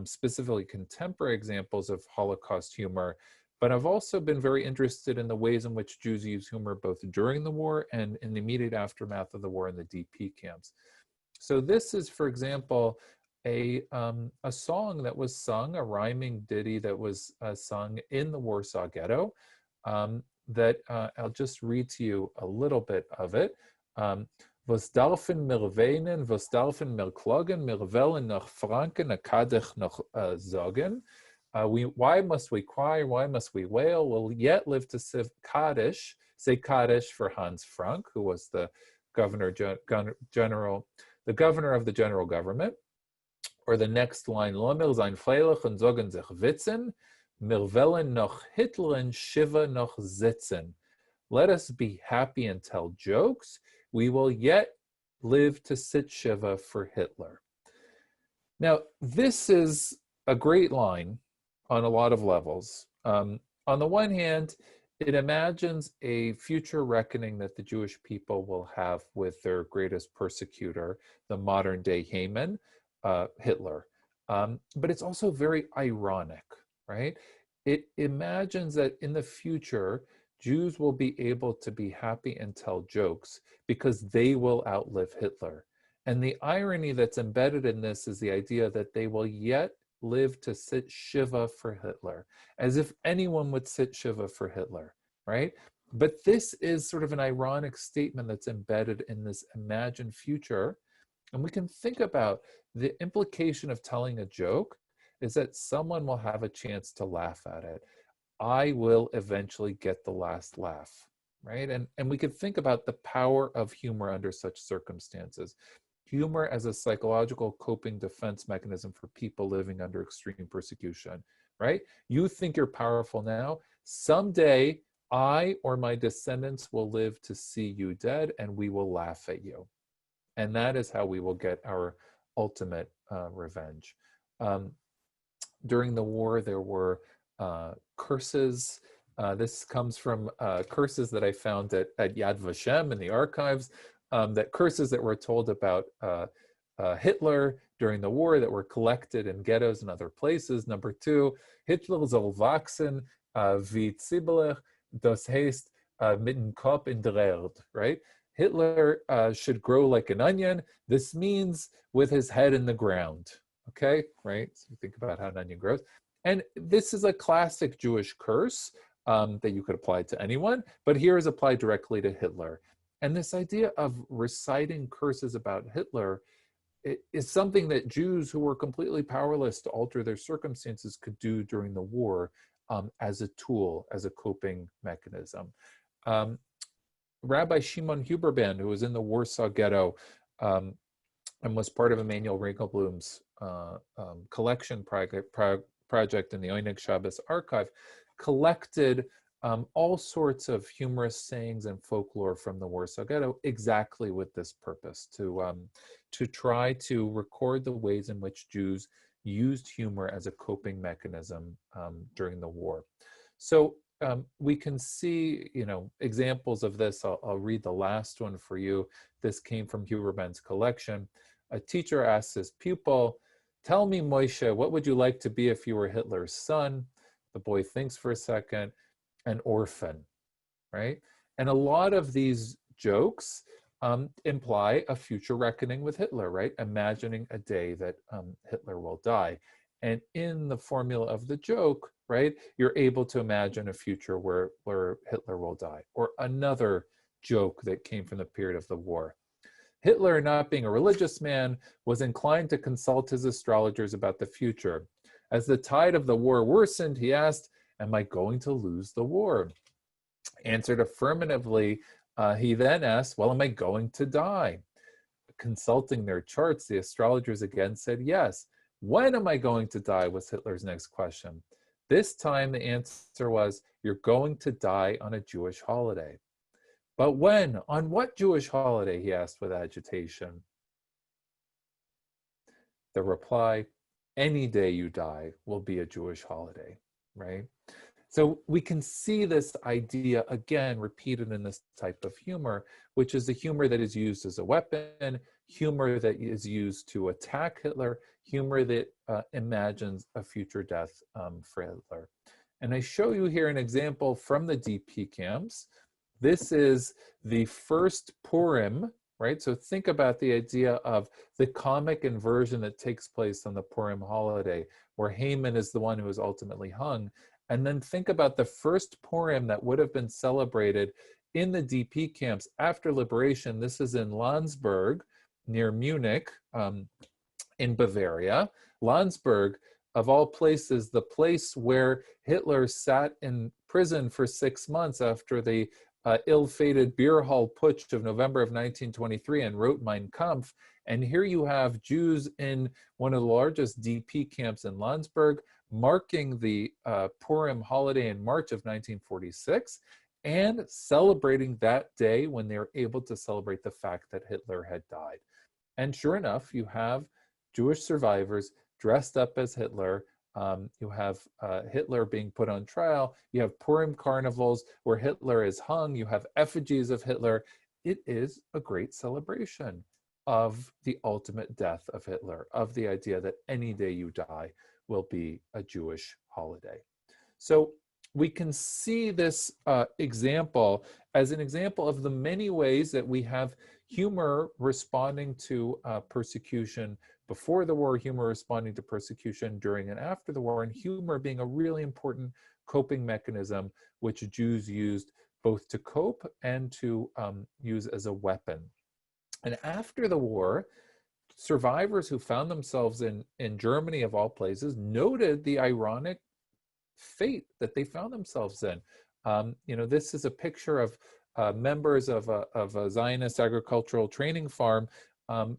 specifically contemporary examples of Holocaust humor. But I've also been very interested in the ways in which Jews use humor both during the war and in the immediate aftermath of the war in the DP camps. So this is, for example, a song that was sung, a rhyming ditty that was sung in the Warsaw Ghetto, that I'll just read to you a little bit of it. Was darfen mir weinen, was darfen mir klagen, mir wollen nach Franken a Kaddish noch sagen. Why must we cry, why must we wail? We'll yet live to say Kaddish for Hans Frank, who was the governor of the general government. or the next line, Lo mir sein freilich und sagen sich Witzen, mir wollen noch Hitlern Shiva noch sitzen. Let us be happy and tell jokes. We will yet live to sit Shiva for Hitler. Now, this is a great line on a lot of levels. On the one hand, it imagines a future reckoning that the Jewish people will have with their greatest persecutor, the modern day Haman, Hitler. But it's also very ironic, right? It imagines that in the future, Jews will be able to be happy and tell jokes because they will outlive Hitler. And the irony that's embedded in this is the idea that they will yet live to sit Shiva for Hitler, as if anyone would sit Shiva for Hitler, right? But this is sort of an ironic statement that's embedded in this imagined future. And we can think about the implication of telling a joke is that someone will have a chance to laugh at it. I will eventually get the last laugh, right? And we could think about the power of humor under such circumstances. Humor as a psychological coping defense mechanism for people living under extreme persecution, right? You think you're powerful now. Someday, I or my descendants will live to see you dead, and we will laugh at you. And that is how we will get our ultimate revenge. During the war, there were curses. This comes from curses that I found at Yad Vashem in the archives, that curses that were told about Hitler during the war that were collected in ghettos and other places. Number 2, Hitler soll wachsen wie Zwiebeln, das heißt mit dem Kopf in der Erde, right? Hitler should grow like an onion. This means with his head in the ground, okay, right? So you think about how an onion grows. And this is a classic Jewish curse that you could apply to anyone, but here is applied directly to Hitler. And this idea of reciting curses about Hitler is something that Jews who were completely powerless to alter their circumstances could do during the war as a tool, as a coping mechanism. Rabbi Shimon Huberman, who was in the Warsaw Ghetto and was part of Emanuel Ringelblum's collection project in the Oyneg Shabbos archive, collected all sorts of humorous sayings and folklore from the Warsaw Ghetto exactly with this purpose, to try to record the ways in which Jews used humor as a coping mechanism during the war. So we can see, examples of this. I'll read the last one for you. This came from Huberman's collection. A teacher asks his pupil, "Tell me, Moshe, what would you like to be if you were Hitler's son?" The boy thinks for a second. An orphan, right? And a lot of these jokes imply a future reckoning with Hitler, right? Imagining a day that Hitler will die. And in the formula of the joke, right, you're able to imagine a future where Hitler will die. Or another joke that came from the period of the war. Hitler, not being a religious man, was inclined to consult his astrologers about the future. As the tide of the war worsened, he asked, "Am I going to lose the war?" Answered affirmatively. He then asked, "Well, am I going to die?" Consulting their charts, the astrologers again said yes. "When am I going to die?" was Hitler's next question. This time the answer was, "You're going to die on a Jewish holiday." "But when? On what Jewish holiday?" he asked with agitation. The reply, "Any day you die will be a Jewish holiday," right? So we can see this idea again repeated in this type of humor, which is the humor that is used as a weapon, humor that is used to attack Hitler, humor that imagines a future death for Hitler. And I show you here an example from the DP camps. This is the first Purim, right? So think about the idea of the comic inversion that takes place on the Purim holiday, where Haman is the one who is ultimately hung. And then think about the first Purim that would have been celebrated in the DP camps after liberation. This is in Landsberg, near Munich, in Bavaria. Landsberg, of all places, the place where Hitler sat in prison for 6 months after the ill-fated beer hall putsch of November of 1923 and wrote Mein Kampf. And here you have Jews in one of the largest DP camps in Landsberg marking the Purim holiday in March of 1946 and celebrating that day when they were able to celebrate the fact that Hitler had died. And sure enough, you have Jewish survivors dressed up as Hitler. You have Hitler being put on trial. You have Purim carnivals where Hitler is hung. You have effigies of Hitler. It is a great celebration of the ultimate death of Hitler, of the idea that any day you die will be a Jewish holiday. So we can see this example as an example of the many ways that we have humor responding to persecution before the war, humor responding to persecution during and after the war, and humor being a really important coping mechanism which Jews used both to cope and to use as a weapon. And after the war, survivors who found themselves in Germany, of all places, noted the ironic fate that they found themselves in. This is a picture of members of a Zionist agricultural training farm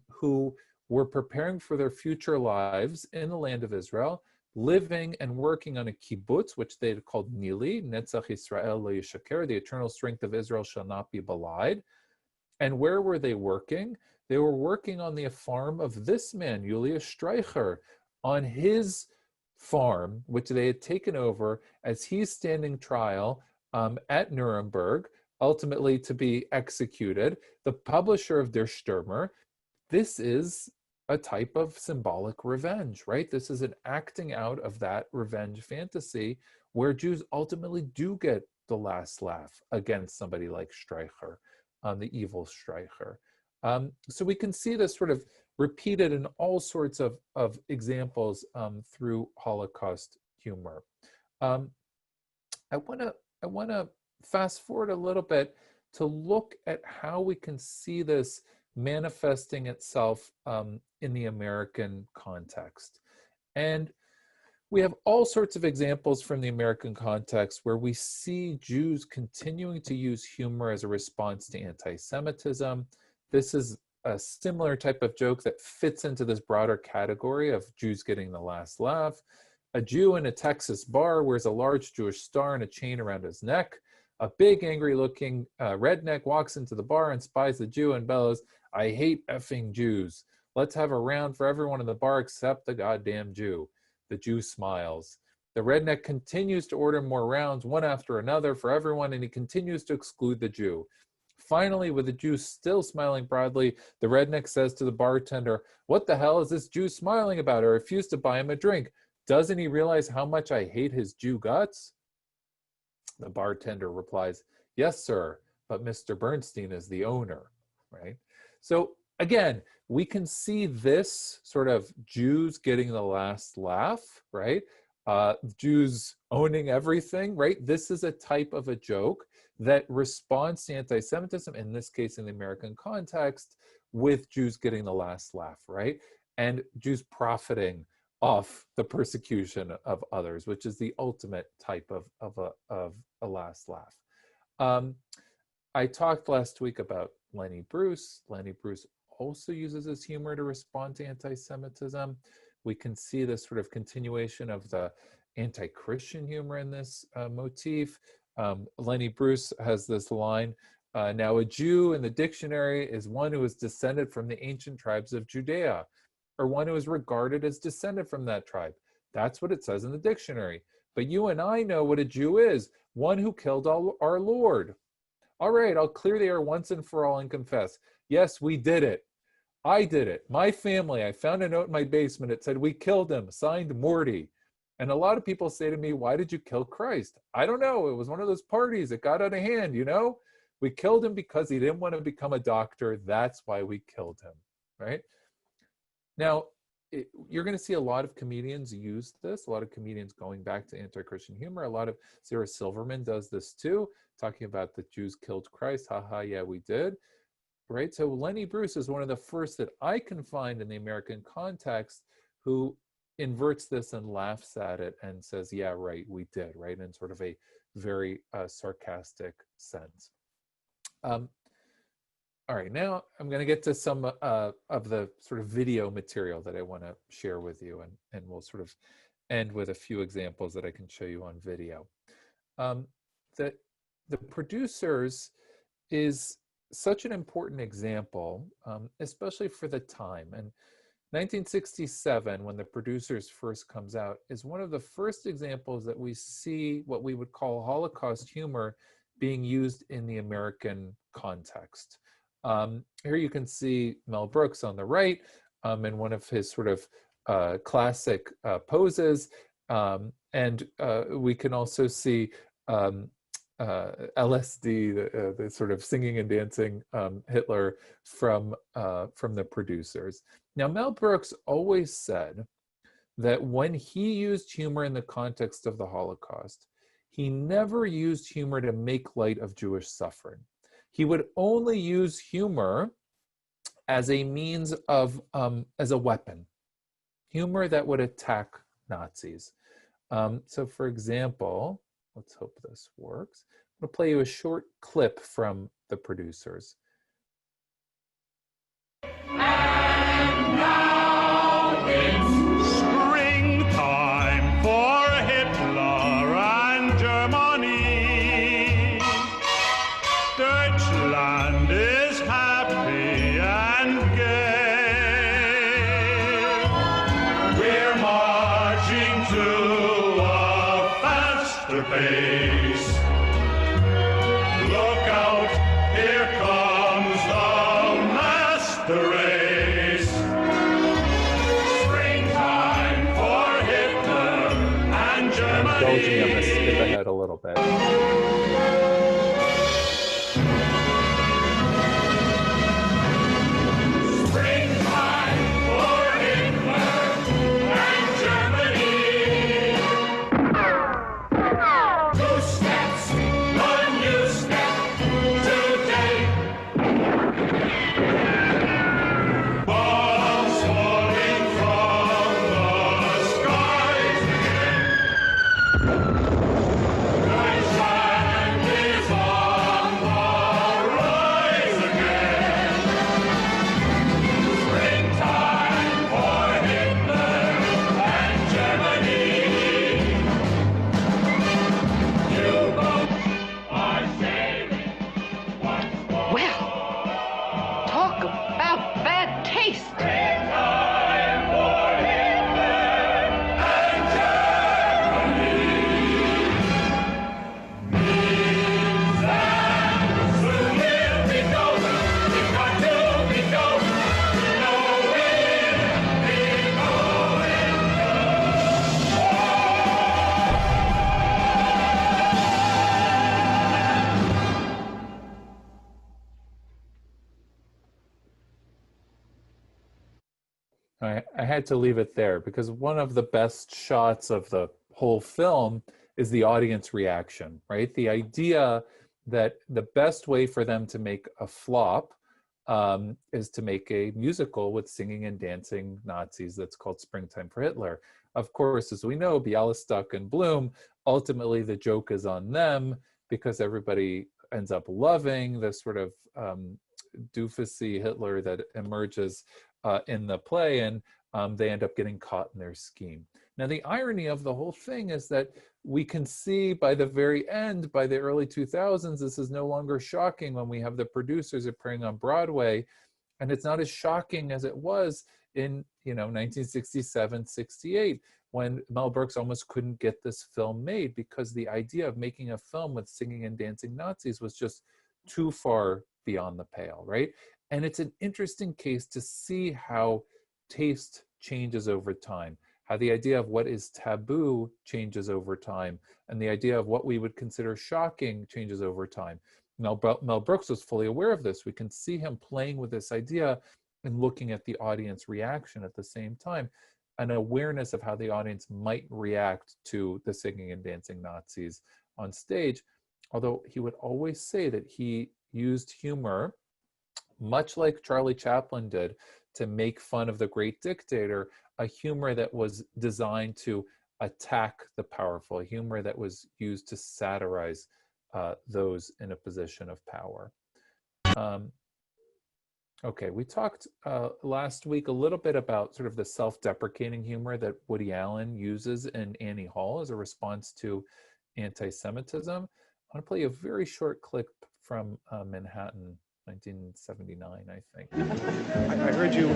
who were preparing for their future lives in the land of Israel, living and working on a kibbutz, which they had called Nili, Netzach Yisrael Lo Yishaker, the eternal strength of Israel shall not be belied. And where were they working? They were working on the farm of this man, Julius Streicher, on his farm, which they had taken over as he's standing trial at Nuremberg, ultimately to be executed. The publisher of Der Stürmer. This is a type of symbolic revenge, right? This is an acting out of that revenge fantasy where Jews ultimately do get the last laugh against somebody like Streicher, the evil Streicher. So we can see this sort of repeated in all sorts of examples through Holocaust humor. I want to fast forward a little bit to look at how we can see this manifesting itself in the American context. And we have all sorts of examples from the American context where we see Jews continuing to use humor as a response to anti-Semitism. This is a similar type of joke that fits into this broader category of Jews getting the last laugh. A Jew in a Texas bar wears a large Jewish star and a chain around his neck. A big, angry-looking redneck walks into the bar and spies the Jew and bellows, "I hate effing Jews. Let's have a round for everyone in the bar except the goddamn Jew." The Jew smiles. The redneck continues to order more rounds, one after another, for everyone, and he continues to exclude the Jew. Finally, with the Jew still smiling broadly, the redneck says to the bartender, "What the hell is this Jew smiling about? I refuse to buy him a drink. Doesn't he realize how much I hate his Jew guts?" The bartender replies, "Yes, sir, but Mr. Bernstein is the owner," right? So again, we can see this sort of Jews getting the last laugh, right? Jews owning everything, right? This is a type of a joke that responds to anti-Semitism, in this case in the American context, with Jews getting the last laugh, right? And Jews profiting off the persecution of others, which is the ultimate type of a last laugh. I talked last week about Lenny Bruce. Lenny Bruce also uses his humor to respond to anti-Semitism. We can see this sort of continuation of the anti-Christian humor in this motif. Lenny Bruce has this line, "Now a Jew in the dictionary is one who is descended from the ancient tribes of Judea, or one who is regarded as descended from that tribe. That's what it says in the dictionary. But you and I know what a Jew is, one who killed our Lord. All right, I'll clear the air once and for all and confess. Yes, we did it. I did it. My family, I found a note in my basement. It said, 'We killed him,' signed Morty." And a lot of people say to me, "Why did you kill Christ?" I don't know. It was one of those parties. It got out of hand, you know? We killed him because he didn't want to become a doctor. That's why we killed him, right? Now, you're going to see a lot of comedians use this, a lot of comedians going back to anti-Christian humor. A lot of Sarah Silverman does this too, talking about the Jews killed Christ. Haha, yeah, we did. Right? So Lenny Bruce is one of the first that I can find in the American context who inverts this and laughs at it and says, "Yeah, right, we did," right? In sort of a very sarcastic sense. Um, all right, now I'm going to get to some of the sort of video material that I want to share with you, and we'll sort of end with a few examples that I can show you on video. Um, the, the producers is such an important example, especially for the time. And 1967, when the producers first comes out, is one of the first examples that we see what we would call Holocaust humor being used in the American context. Here you can see Mel Brooks on the right in one of his sort of classic poses. And we can also see LSD, the sort of singing and dancing Hitler from the producers. Now, Mel Brooks always said that when he used humor in the context of the Holocaust, he never used humor to make light of Jewish suffering. He would only use humor as a means of, as a weapon, humor that would attack Nazis. So for example, let's hope this works. I'm going to play you a short clip from the producers. And now it's springtime for Hitler and Germany. Deutschland is happy and gay. We're marching to a faster pace. Look out, here comes the master race. Springtime for Hitler and Germany. Indulging, I'm going to skip ahead a little bit. I had to leave it there because one of the best shots of the whole film is the audience reaction, right? The idea that the best way for them to make a flop is to make a musical with singing and dancing Nazis that's called Springtime for Hitler. Of course, as we know, Bialystok and Bloom, ultimately the joke is on them because everybody ends up loving this sort of doofusy Hitler that emerges in the play, and they end up getting caught in their scheme. Now, the irony of the whole thing is that we can see by the very end, by the early 2000s, this is no longer shocking when we have the producers appearing on Broadway, and it's not as shocking as it was in 1967, 68, when Mel Brooks almost couldn't get this film made because the idea of making a film with singing and dancing Nazis was just too far beyond the pale, right? And it's an interesting case to see how taste changes over time, how the idea of what is taboo changes over time, and the idea of what we would consider shocking changes over time. Mel Brooks was fully aware of this. We can see him playing with this idea and looking at the audience reaction at the same time, an awareness of how the audience might react to the singing and dancing Nazis on stage, although he would always say that he used humor, much like Charlie Chaplin did, to make fun of the great dictator, a humor that was designed to attack the powerful, a humor that was used to satirize those in a position of power. Um, okay, we talked last week a little bit about sort of the self-deprecating humor that Woody Allen uses in Annie Hall as a response to anti-Semitism. I want to play a very short clip from Manhattan, 1979, I think. I heard you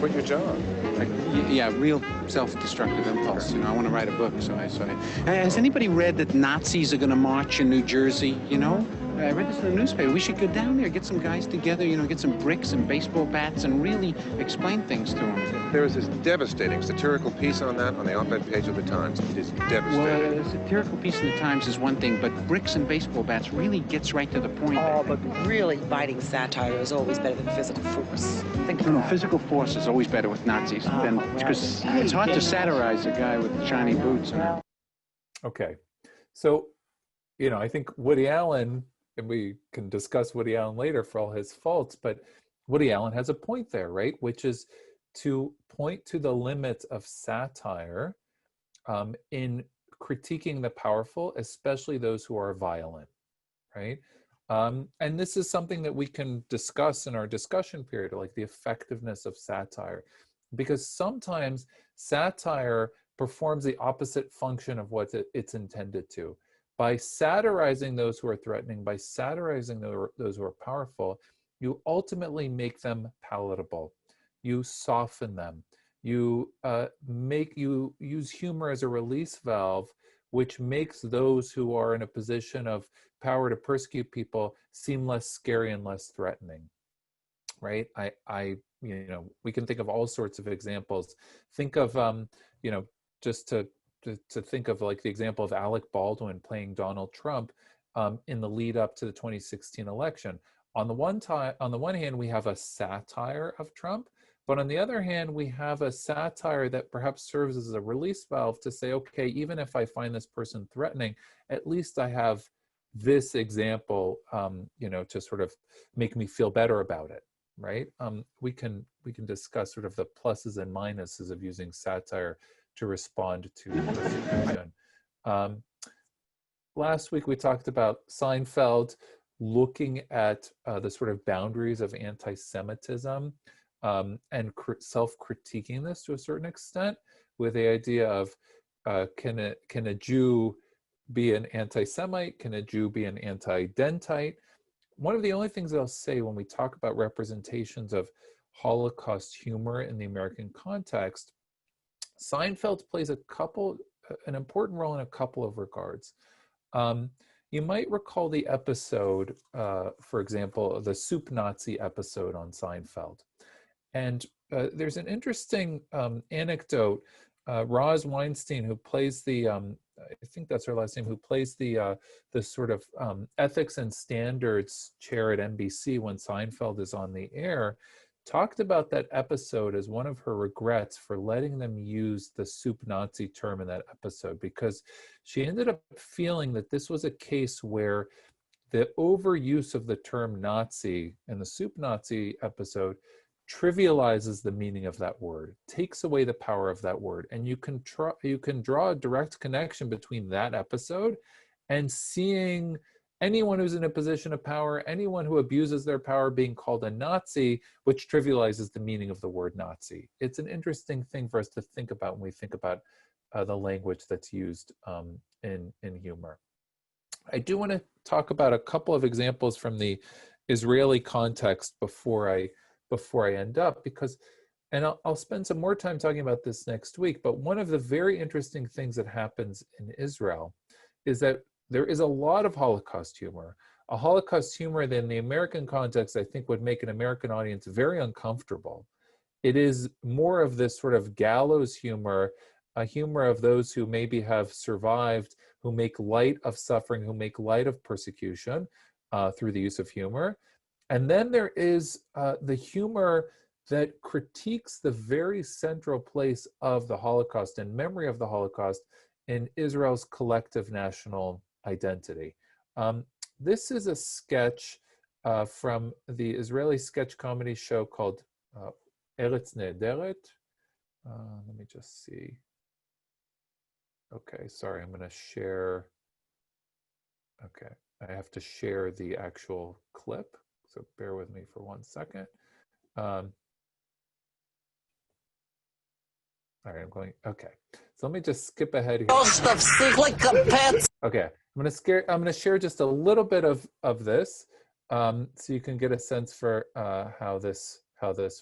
quit your job. Yeah, real self-destructive impulse. You know, I want to write a book, so I. Has anybody read that Nazis are going to march in New Jersey? You know, I read this in the newspaper. We should go down there, get some guys together. You know, get some bricks and baseball bats, and really explain things to them. There was this devastating satirical piece on that on the op-ed page of the Times. It is devastating. Well, a satirical piece in the Times is one thing, but bricks and baseball bats really gets right to the point. Oh, but really biting satire is always better than physical force. Think about it. Physical force is always better with Nazis, because well, it's hard to satirize a guy with shiny boots. Okay, so, you know, I think Woody Allen, and we can discuss Woody Allen later for all his faults, but Woody Allen has a point there, right? Which is to point to the limits of satire in critiquing the powerful, especially those who are violent, right? And this is something that we can discuss in our discussion period, like the effectiveness of satire, because sometimes satire performs the opposite function of what it's intended to. By satirizing those who are threatening, by satirizing those who are powerful, you ultimately make them palatable. You soften them. You use humor as a release valve, which makes those who are in a position of power to persecute people seem less scary and less threatening, right? You know, we can think of all sorts of examples. Think of, you know, just to think of like the example of Alec Baldwin playing Donald Trump in the lead up to the 2016 election. On the one hand, we have a satire of Trump, but on the other hand, we have a satire that perhaps serves as a release valve to say, okay, even if I find this person threatening, at least I have this example, you know, to sort of make me feel better about it, right? We can discuss sort of the pluses and minuses of using satire to respond to persecution. Last week we talked about Seinfeld looking at the sort of boundaries of anti-Semitism and self-critiquing this to a certain extent, with the idea of can a Jew be an anti-Semite? Can a Jew be an anti-Dentite? One of the only things I'll say when we talk about representations of Holocaust humor in the American context, Seinfeld plays an important role in a couple of regards. You might recall the episode, for example, the Soup Nazi episode on Seinfeld. And there's an interesting anecdote. Roz Weinstein, who plays the, I think that's her last name, who plays the sort of ethics and standards chair at NBC when Seinfeld is on the air, talked about that episode as one of her regrets for letting them use the soup Nazi term in that episode, because she ended up feeling that this was a case where the overuse of the term Nazi in the soup Nazi episode trivializes the meaning of that word, takes away the power of that word. And you can draw a direct connection between that episode and seeing anyone who's in a position of power, anyone who abuses their power being called a Nazi, which trivializes the meaning of the word Nazi. It's an interesting thing for us to think about when we think about the language that's used in humor. I do want to talk about a couple of examples from the Israeli context before I end up, because, and I'll spend some more time talking about this next week, but one of the very interesting things that happens in Israel is that there is a lot of Holocaust humor. A Holocaust humor that in the American context, I think would make an American audience very uncomfortable. It is more of this sort of gallows humor, a humor of those who maybe have survived, who make light of suffering, who make light of persecution through the use of humor. And then there is the humor that critiques the very central place of the Holocaust and memory of the Holocaust in Israel's collective national identity. This is a sketch from the Israeli sketch comedy show called Eretz Nehederet. Let me just see. Okay, sorry, I'm going to share. Okay, I have to share the actual clip. So bear with me for 1 second. All right, I'm going, okay. So let me just skip ahead here. Okay, I'm gonna share just a little bit of this so you can get a sense for how this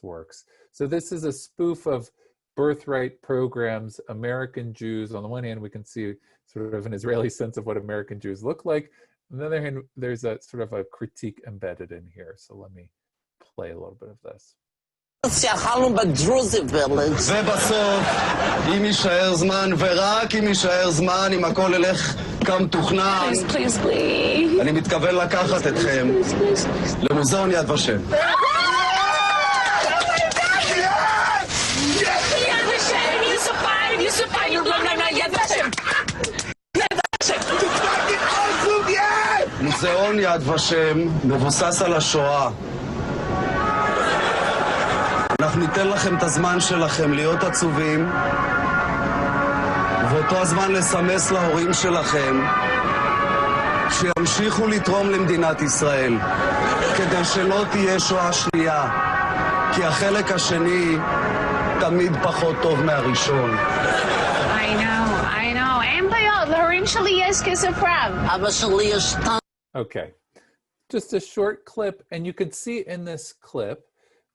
works. So this is a spoof of birthright programs, American Jews. On the one hand, we can see sort of an Israeli sense of what American Jews look like. On the other hand, there's a sort of a critique embedded in here. So let me play a little bit of this. ובסוף, אם יישאר זמן, ורק אם יישאר זמן, אם הכל ילך כמתוכנן, אני מתכוון לקחת אתכם למוזיאון יד ושם. מוזיאון יד ושם מבוסס על השואה. אנחנו ניתן לכם את הזמן שלכם להיות עצובים, ואותו הזמן לסמס להורים שלכם שימשיכו לתרום למדינת ישראל, כדי שלא תהיה שואה שנייה, כי החלק השני תמיד פחות טוב מהראשון. I know. אין בעיות, להורים שלי יש כסף רב. אבא שלי יש... Okay, just a short clip, and you can see in this clip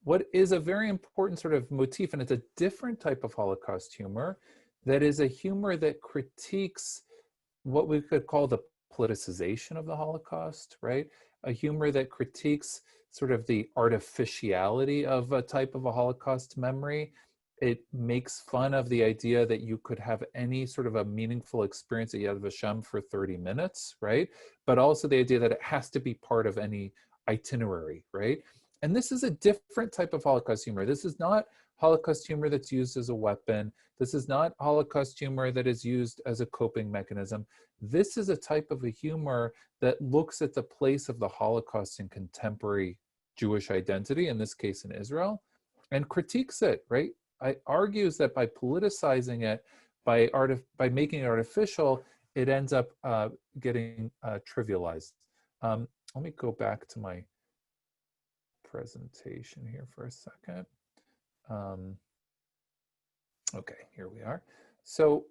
what is a very important sort of motif, and it's a different type of Holocaust humor that is a humor that critiques what we could call the politicization of the Holocaust, right? A humor that critiques sort of the artificiality of a type of a Holocaust memory. It makes fun of the idea that you could have any sort of a meaningful experience at Yad Vashem for 30 minutes, right? But also the idea that it has to be part of any itinerary, right? And this is a different type of Holocaust humor. This is not Holocaust humor that's used as a weapon. This is not Holocaust humor that is used as a coping mechanism. This is a type of a humor that looks at the place of the Holocaust in contemporary Jewish identity, in this case in Israel, and critiques it, right? It argues that by politicizing it, by making it artificial, it ends up getting trivialized. Let me go back to my presentation here for a second. Okay, here we are. So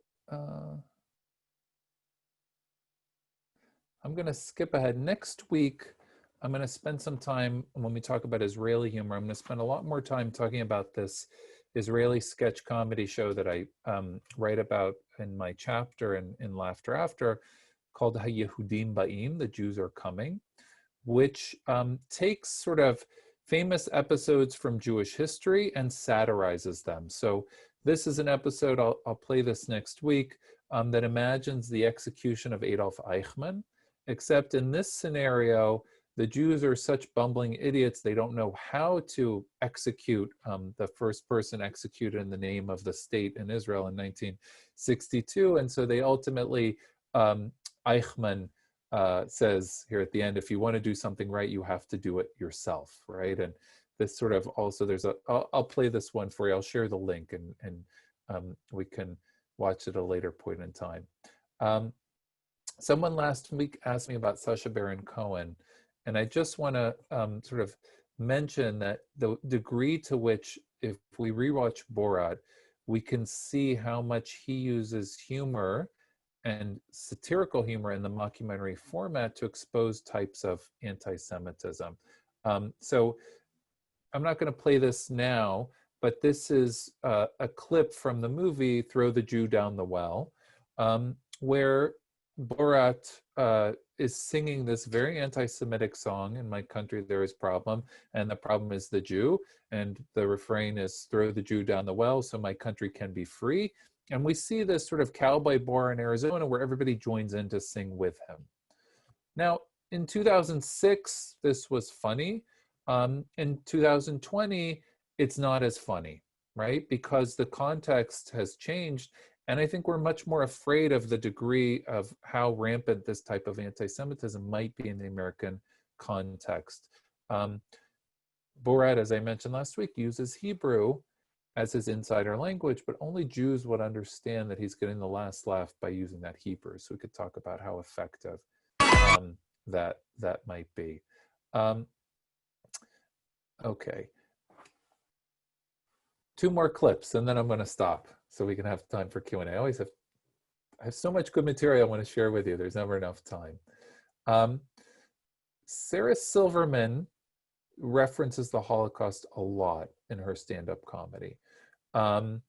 I'm going to skip ahead. Next week, I'm going to spend some time, when we talk about Israeli humor, I'm going to spend a lot more time talking about this Israeli sketch comedy show that I write about in my chapter in Laughter After, called Ha-Yehudim Ba'im, The Jews Are Coming, which takes sort of famous episodes from Jewish history and satirizes them. So this is an episode, I'll play this next week, that imagines the execution of Adolf Eichmann, except in this scenario, the Jews are such bumbling idiots, they don't know how to execute the first person executed in the name of the state in Israel in 1962. And so they ultimately, Eichmann says here at the end, if you want to do something right, you have to do it yourself, right? And this sort of also, I'll play this one for you. I'll share the link and we can watch it at a later point in time. Someone last week asked me about Sacha Baron Cohen, and I just want to sort of mention that the degree to which, if we rewatch Borat, we can see how much he uses humor and satirical humor in the mockumentary format to expose types of anti-Semitism. So I'm not going to play this now, but this is a clip from the movie Throw the Jew Down the Well, where Borat is singing this very anti-Semitic song, "In my country there is problem, and the problem is the Jew," and the refrain is "throw the Jew down the well so my country can be free." And we see this sort of cowboy bar in Arizona where everybody joins in to sing with him. Now, in 2006, this was funny. In 2020, it's not as funny, right? Because the context has changed. And I think we're much more afraid of the degree of how rampant this type of anti-Semitism might be in the American context. Borat, as I mentioned last week, uses Hebrew as his insider language, but only Jews would understand that he's getting the last laugh by using that Hebrew. So we could talk about how effective that might be. Okay. 2 more clips, and then I'm going to stop so we can have time for Q&A. I have so much good material I want to share with you. There's never enough time. Sarah Silverman references the Holocaust a lot in her stand-up comedy. And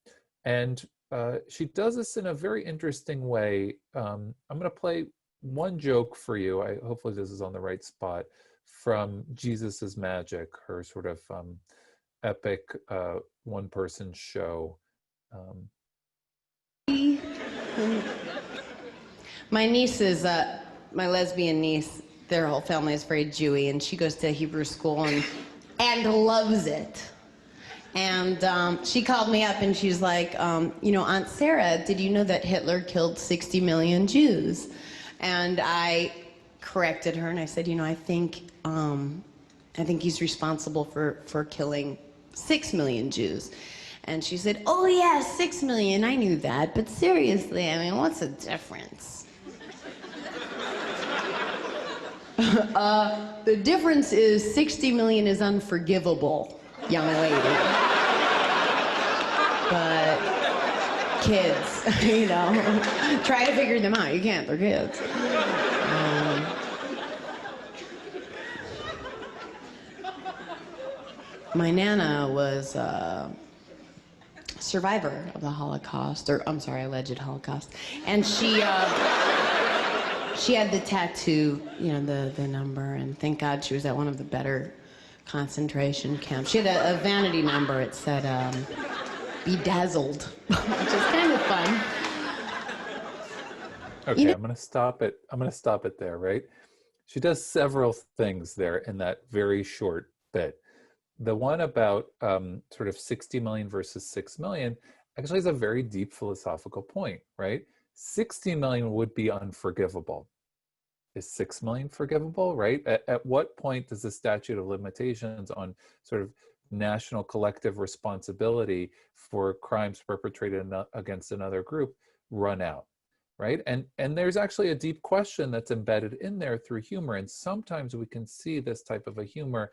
she does this in a very interesting way. I'm going to play one joke for you. Hopefully this is on the right spot, from Jesus is Magic, her sort of epic one-person show. My niece is, my lesbian niece, their whole family is very Jewy, and she goes to Hebrew school and loves it. And she called me up and she's like, you know, Aunt Sarah, did you know that Hitler killed 60 million Jews? And I corrected her and I said, you know, I think he's responsible for killing 6 million Jews. And she said, oh yeah, 6 million, I knew that, but seriously, I mean, what's the difference? The difference is 60 million is unforgivable, young lady. But kids, you know, try to figure them out. You can't, they're kids. My Nana was a survivor of the Holocaust, or I'm sorry, alleged Holocaust. And she had the tattoo, you know, the number, and thank God she was at one of the better concentration camps. She had a vanity number. It said, bedazzled, which is kind of fun. Okay, You know, I'm going to stop it there, right? She does several things there in that very short bit. The one about sort of 60 million versus 6 million actually is a very deep philosophical point, right? 60 million would be unforgivable. Is 6 million forgivable, right? At what point does the statute of limitations on sort of national collective responsibility for crimes perpetrated against another group run out, right? And there's actually a deep question that's embedded in there through humor. And sometimes we can see this type of a humor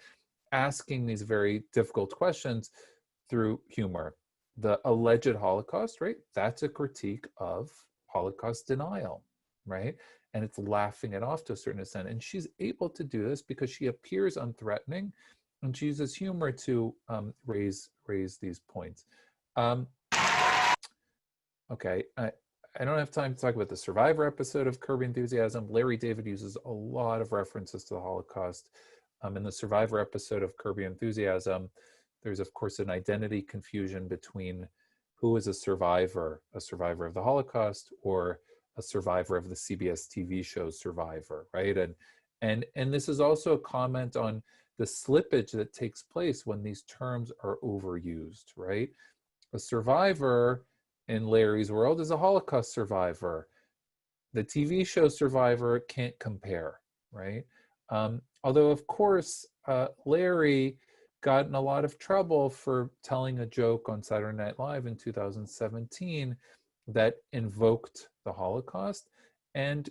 asking these very difficult questions through humor. The alleged Holocaust, right? That's a critique of Holocaust denial, right? And it's laughing it off to a certain extent. And she's able to do this because she appears unthreatening, and she uses humor to raise these points. Okay, I don't have time to talk about the Survivor episode of Curb Your Enthusiasm. Larry David uses a lot of references to the Holocaust. In the Survivor episode of Curb Your Enthusiasm, there's of course an identity confusion between who is a survivor of the Holocaust or a survivor of the CBS TV show Survivor, right? And this is also a comment on the slippage that takes place when these terms are overused, right? A survivor in Larry's world is a Holocaust survivor. The TV show Survivor can't compare, right? Although, of course, Larry got in a lot of trouble for telling a joke on Saturday Night Live in 2017 that invoked the Holocaust and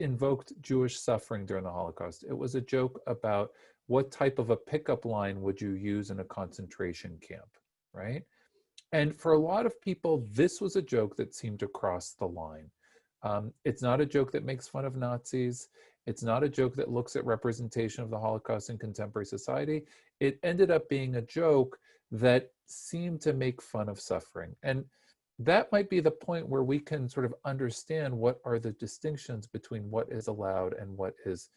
invoked Jewish suffering during the Holocaust. It was a joke about what type of a pickup line would you use in a concentration camp, right? And for a lot of people, this was a joke that seemed to cross the line. It's not a joke that makes fun of Nazis. It's not a joke that looks at representation of the Holocaust in contemporary society. It ended up being a joke that seemed to make fun of suffering. And that might be the point where we can sort of understand what are the distinctions between what is allowed and what is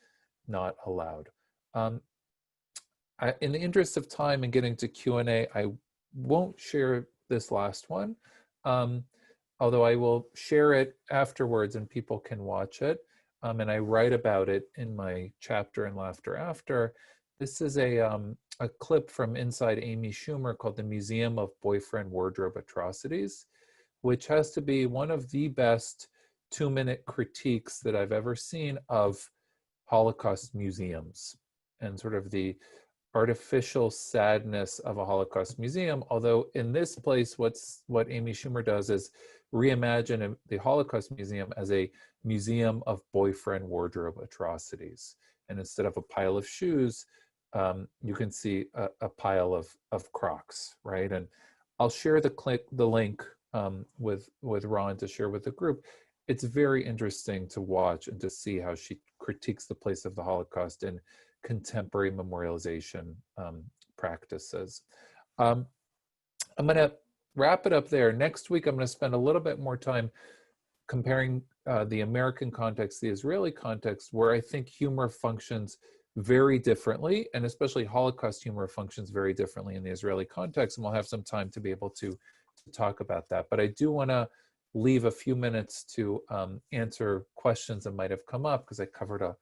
not allowed. In the interest of time and getting to Q&A, I won't share this last one, although I will share it afterwards and people can watch it. And I write about it in my chapter in Laughter After. This is a clip from Inside Amy Schumer called The Museum of Boyfriend Wardrobe Atrocities, which has to be one of the best 2-minute critiques that I've ever seen of Holocaust museums and sort of the artificial sadness of a Holocaust museum. Although in this place, what Amy Schumer does is reimagine the Holocaust Museum as a museum of boyfriend wardrobe atrocities. And instead of a pile of shoes, you can see a pile of Crocs, right? And I'll share the link with Ron to share with the group. It's very interesting to watch and to see how she critiques the place of the Holocaust in contemporary memorialization practices. I'm going to wrap it up there. Next week, I'm going to spend a little bit more time comparing the American context, the Israeli context, where I think humor functions very differently, and especially Holocaust humor functions very differently in the Israeli context, and we'll have some time to be able to talk about that. But I do want to leave a few minutes to answer questions that might have come up, because I covered a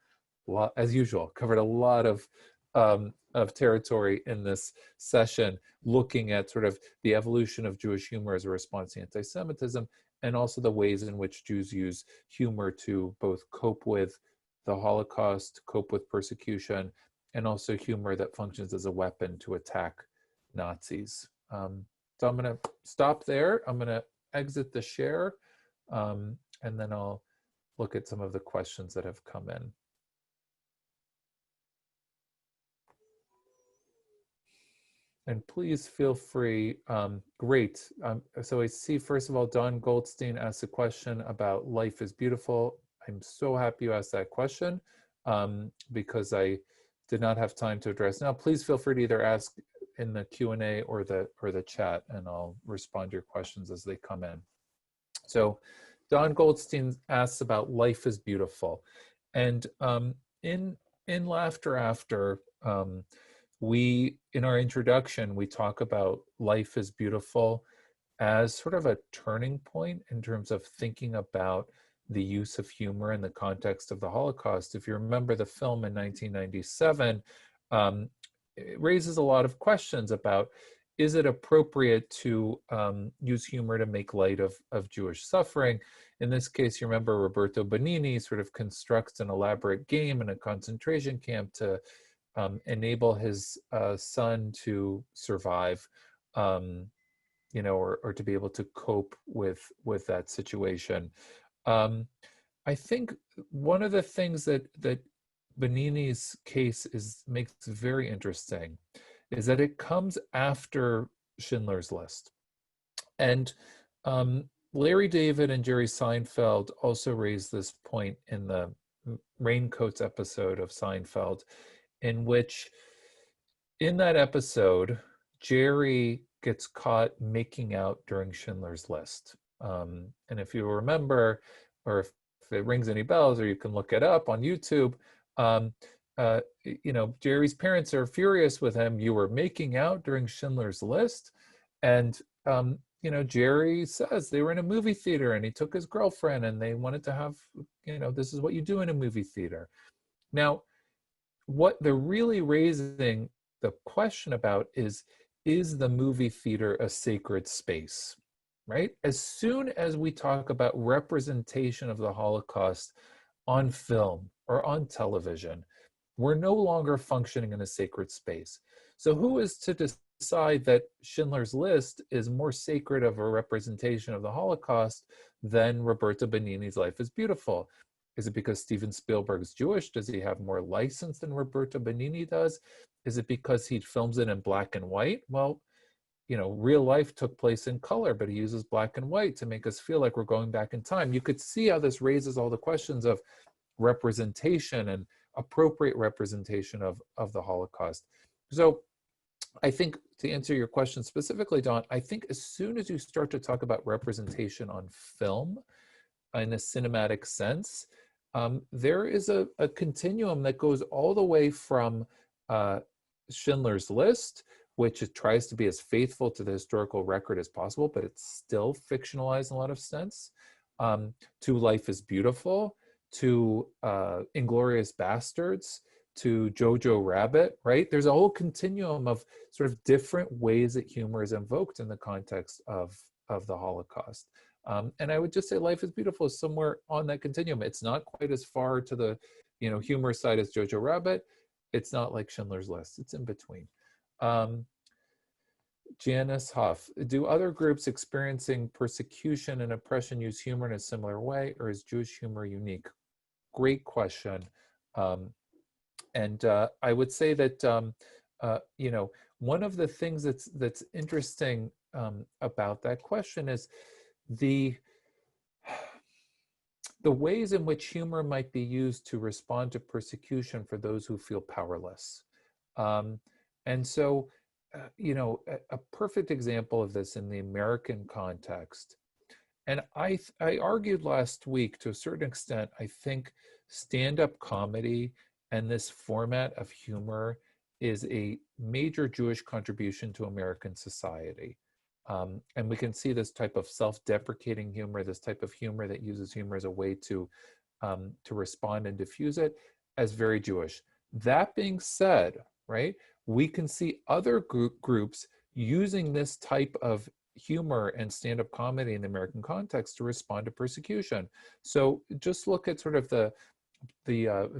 lot, as usual, covered a lot of territory in this session, looking at sort of the evolution of Jewish humor as a response to anti-Semitism, and also the ways in which Jews use humor to both cope with the Holocaust, cope with persecution, and also humor that functions as a weapon to attack Nazis. So I'm going to stop there. I'm going to exit the share, and then I'll look at some of the questions that have come in. And please feel free. Great. So I see, first of all, Don Goldstein asked a question about life is beautiful. I'm so happy you asked that question, because I did not have time to address. Now, please feel free to either ask in the Q&A or the chat, and I'll respond to your questions as they come in. So Don Goldstein asks about life is beautiful. And in Laughter After, in our introduction, we talk about life is beautiful as sort of a turning point in terms of thinking about the use of humor in the context of the Holocaust. If you remember the film in 1997, it raises a lot of questions about, is it appropriate to use humor to make light of Jewish suffering? In this case, you remember Roberto Benigni sort of constructs an elaborate game in a concentration camp to enable his son to survive, you know, or to be able to cope with that situation. I think one of the things that Benigni's case makes very interesting is that it comes after Schindler's List. And Larry David and Jerry Seinfeld also raised this point in the Raincoats episode of Seinfeld, in which, in that episode, Jerry gets caught making out during Schindler's List. And if you remember, or if it rings any bells, or you can look it up on YouTube, you know, Jerry's parents are furious with him. You were making out during Schindler's List. And, you know, Jerry says they were in a movie theater and he took his girlfriend and they wanted to have, you know, this is what you do in a movie theater. Now, what they're really raising the question about is the movie theater a sacred space, right? As soon as we talk about representation of the Holocaust on film or on television, we're no longer functioning in a sacred space. So who is to decide that Schindler's List is more sacred of a representation of the Holocaust than Roberto Benigni's Life is Beautiful? Is it because Steven Spielberg's Jewish? Does he have more license than Roberto Benigni does? Is it because he films it in black and white? Well, you know, real life took place in color, but he uses black and white to make us feel like we're going back in time. You could see how this raises all the questions of representation and appropriate representation of the Holocaust. So I think, to answer your question specifically, Don, I think as soon as you start to talk about representation on film in a cinematic sense, there is a continuum that goes all the way from Schindler's List, which it tries to be as faithful to the historical record as possible, but it's still fictionalized in a lot of sense, to Life is Beautiful, to Inglourious Bastards, to Jojo Rabbit, right? There's a whole continuum of sort of different ways that humor is invoked in the context of the Holocaust. And I would just say Life is Beautiful is somewhere on that continuum. It's not quite as far to the, you know, humor side as Jojo Rabbit. It's not like Schindler's List. It's in between. Janice Huff, do other groups experiencing persecution and oppression use humor in a similar way, or is Jewish humor unique? Great question. And I would say that you know, one of the things that's interesting about that question is the ways in which humor might be used to respond to persecution for those who feel powerless. And so, you know, a perfect example of this in the American context, and I argued last week to a certain extent, I think stand-up comedy and this format of humor is a major Jewish contribution to American society. And we can see this type of self-deprecating humor, this type of humor that uses humor as a way to respond and diffuse it, as very Jewish. That being said, right, we can see other groups using this type of humor and stand-up comedy in the American context to respond to persecution. So just look at sort of the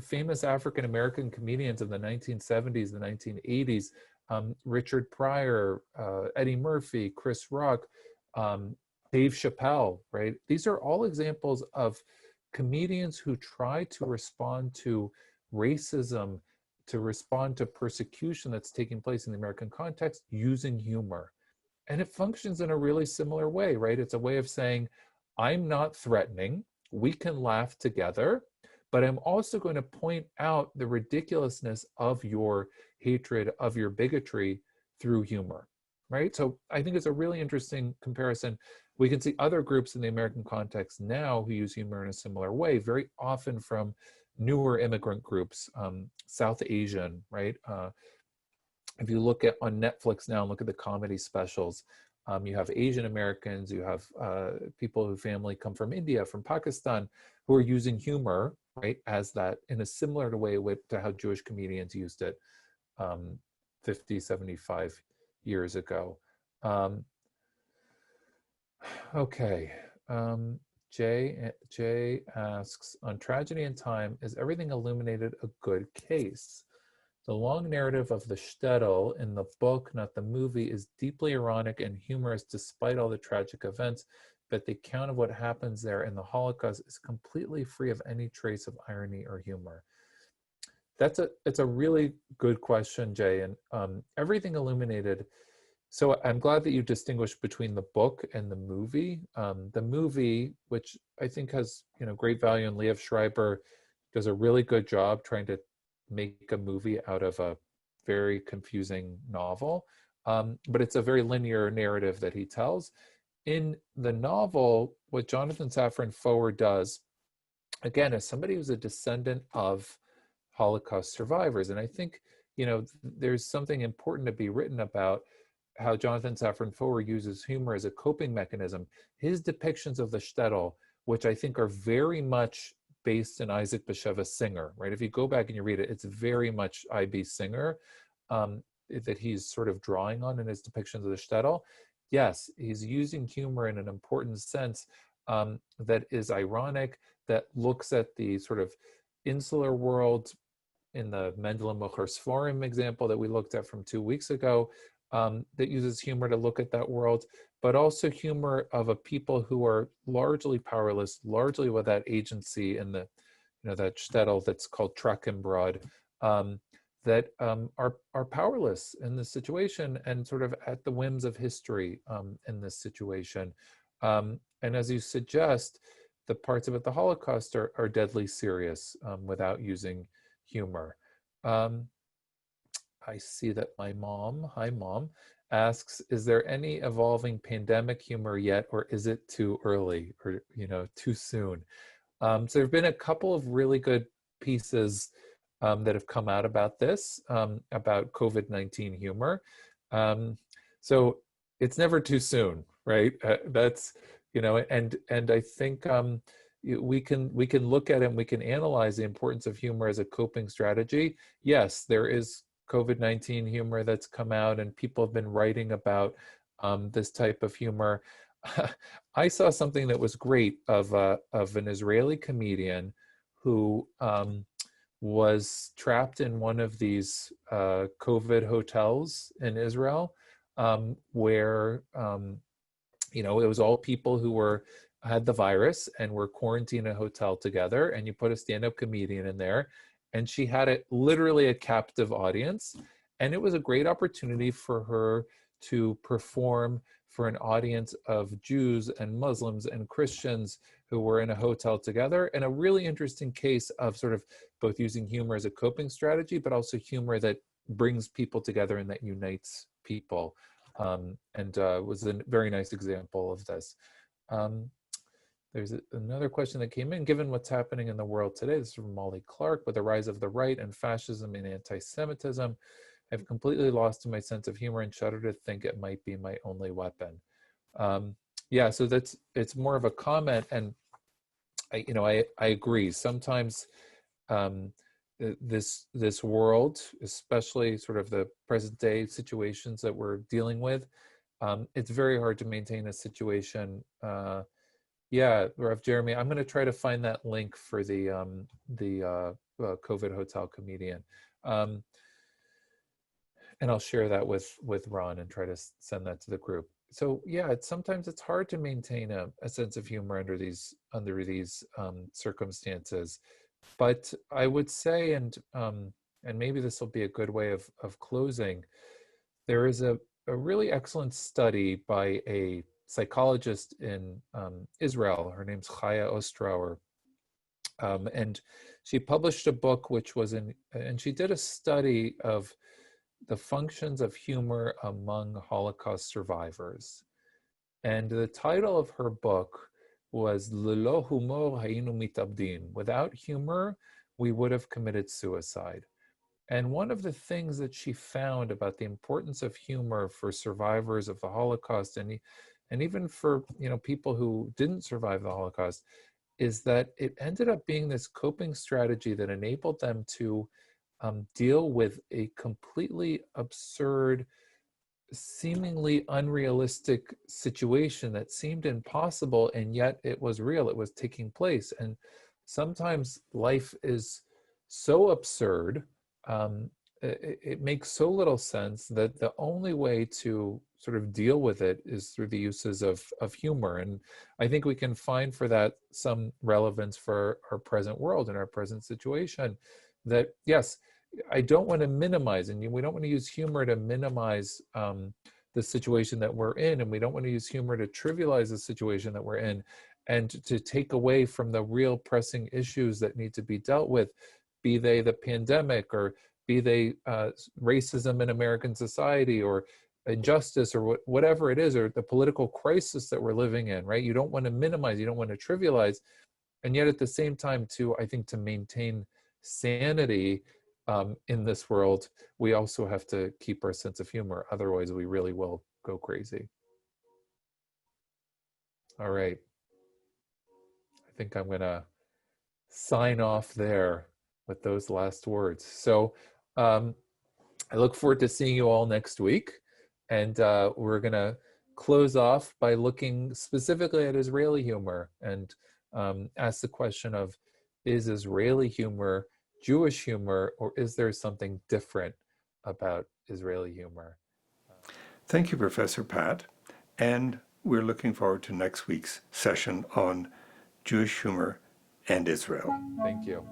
famous African-American comedians of the 1970s, the 1980s, Richard Pryor, Eddie Murphy, Chris Rock, Dave Chappelle, right? These are all examples of comedians who try to respond to racism, to respond to persecution that's taking place in the American context using humor. And it functions in a really similar way, right? It's a way of saying, I'm not threatening, we can laugh together, but I'm also going to point out the ridiculousness of your hatred, of your bigotry through humor, right? So I think it's a really interesting comparison. We can see other groups in the American context now who use humor in a similar way, very often from newer immigrant groups, South Asian, right? If you look at on Netflix now and look at the comedy specials, you have Asian Americans, you have people whose family come from India, from Pakistan, who are using humor, right, as that in a similar way to how Jewish comedians used it 50, 75 years ago. Okay. Jay asks, on Tragedy in Time, is everything illuminated a good case? The long narrative of the shtetl in the book, not the movie, is deeply ironic and humorous despite all the tragic events, but the account of what happens there in the Holocaust is completely free of any trace of irony or humor. It's a really good question, Jay, and everything illuminated. So I'm glad that you distinguished between the book and the movie. The movie, which I think has great value, and Liev Schreiber does a really good job trying to make a movie out of a very confusing novel, but it's a very linear narrative that he tells. In the novel, what Jonathan Safran Foer does, again, as somebody who's a descendant of Holocaust survivors, and I think there's something important to be written about how Jonathan Safran Foer uses humor as a coping mechanism. His depictions of the shtetl, which I think are very much based in Isaac Bashevis Singer, right? If you go back and you read it, it's very much I.B. Singer that he's sort of drawing on in his depictions of the shtetl. Yes, he's using humor in an important sense that is ironic, that looks at the sort of insular world in the Mendele Mocher Sforim example that we looked at from 2 weeks ago, that uses humor to look at that world, but also humor of a people who are largely powerless, largely without agency in the, that shtetl that's called Trachtenbrod, that are powerless in this situation and sort of at the whims of history in this situation. And as you suggest, the parts about the Holocaust are deadly serious without using humor. I see that my mom, hi mom, asks, is there any evolving pandemic humor yet, or is it too early or, too soon? So there've been a couple of really good pieces that have come out about this, about COVID-19 humor. So it's never too soon, right? That's, and I think we can look at it and we can analyze the importance of humor as a coping strategy. Yes, there is COVID-19 humor that's come out, and people have been writing about this type of humor. I saw something that was great of an Israeli comedian who was trapped in one of these COVID hotels in Israel, where it was all people who had the virus and were quarantined in a hotel together, and you put a stand-up comedian in there, and she had literally a captive audience. And it was a great opportunity for her to perform for an audience of Jews and Muslims and Christians who were in a hotel together, and a really interesting case of sort of both using humor as a coping strategy, but also humor that brings people together and that unites people. And was a very nice example of this. There's another question that came in. Given what's happening in the world today, this is from Molly Clark, with the rise of the right and fascism and anti-Semitism, I've completely lost my sense of humor and shudder to think it might be my only weapon. Yeah, so it's more of a comment, and I agree. Sometimes this world, especially sort of the present day situations that we're dealing with, it's very hard to maintain a situation. Yeah, Rev. Jeremy, I'm going to try to find that link for the COVID hotel comedian. And I'll share that with Ron and try to send that to the group. So yeah, sometimes it's hard to maintain a sense of humor under these circumstances. But I would say, and maybe this will be a good way of closing, there is a really excellent study by a psychologist in Israel. Her name's Chaya Ostrauer. And she published a book and she did a study of the functions of humor among Holocaust survivors. And the title of her book was Lelo humor hayinu mitabdin. Without humor, we would have committed suicide. And one of the things that she found about the importance of humor for survivors of the Holocaust, and even for people who didn't survive the Holocaust, is that it ended up being this coping strategy that enabled them to deal with a completely absurd, seemingly unrealistic situation that seemed impossible, and yet it was real. It was taking place. And sometimes life is so absurd, it makes so little sense that the only way to sort of deal with it is through the uses of humor. And I think we can find for that some relevance for our present world and our present situation. That, yes, I don't want to minimize, and we don't want to use humor to minimize the situation that we're in, and we don't want to use humor to trivialize the situation that we're in, and to take away from the real pressing issues that need to be dealt with, be they the pandemic, or be they racism in American society, or injustice, or whatever it is, or the political crisis that we're living in, right? You don't want to minimize, you don't want to trivialize, and yet at the same time, I think to maintain sanity in this world, we also have to keep our sense of humor. Otherwise, we really will go crazy. All right. I think I'm going to sign off there with those last words. So I look forward to seeing you all next week. And we're going to close off by looking specifically at Israeli humor and ask the question of, is Israeli humor Jewish humor, or is there something different about Israeli humor? Thank you, Professor Patt. And we're looking forward to next week's session on Jewish humor and Israel. Thank you.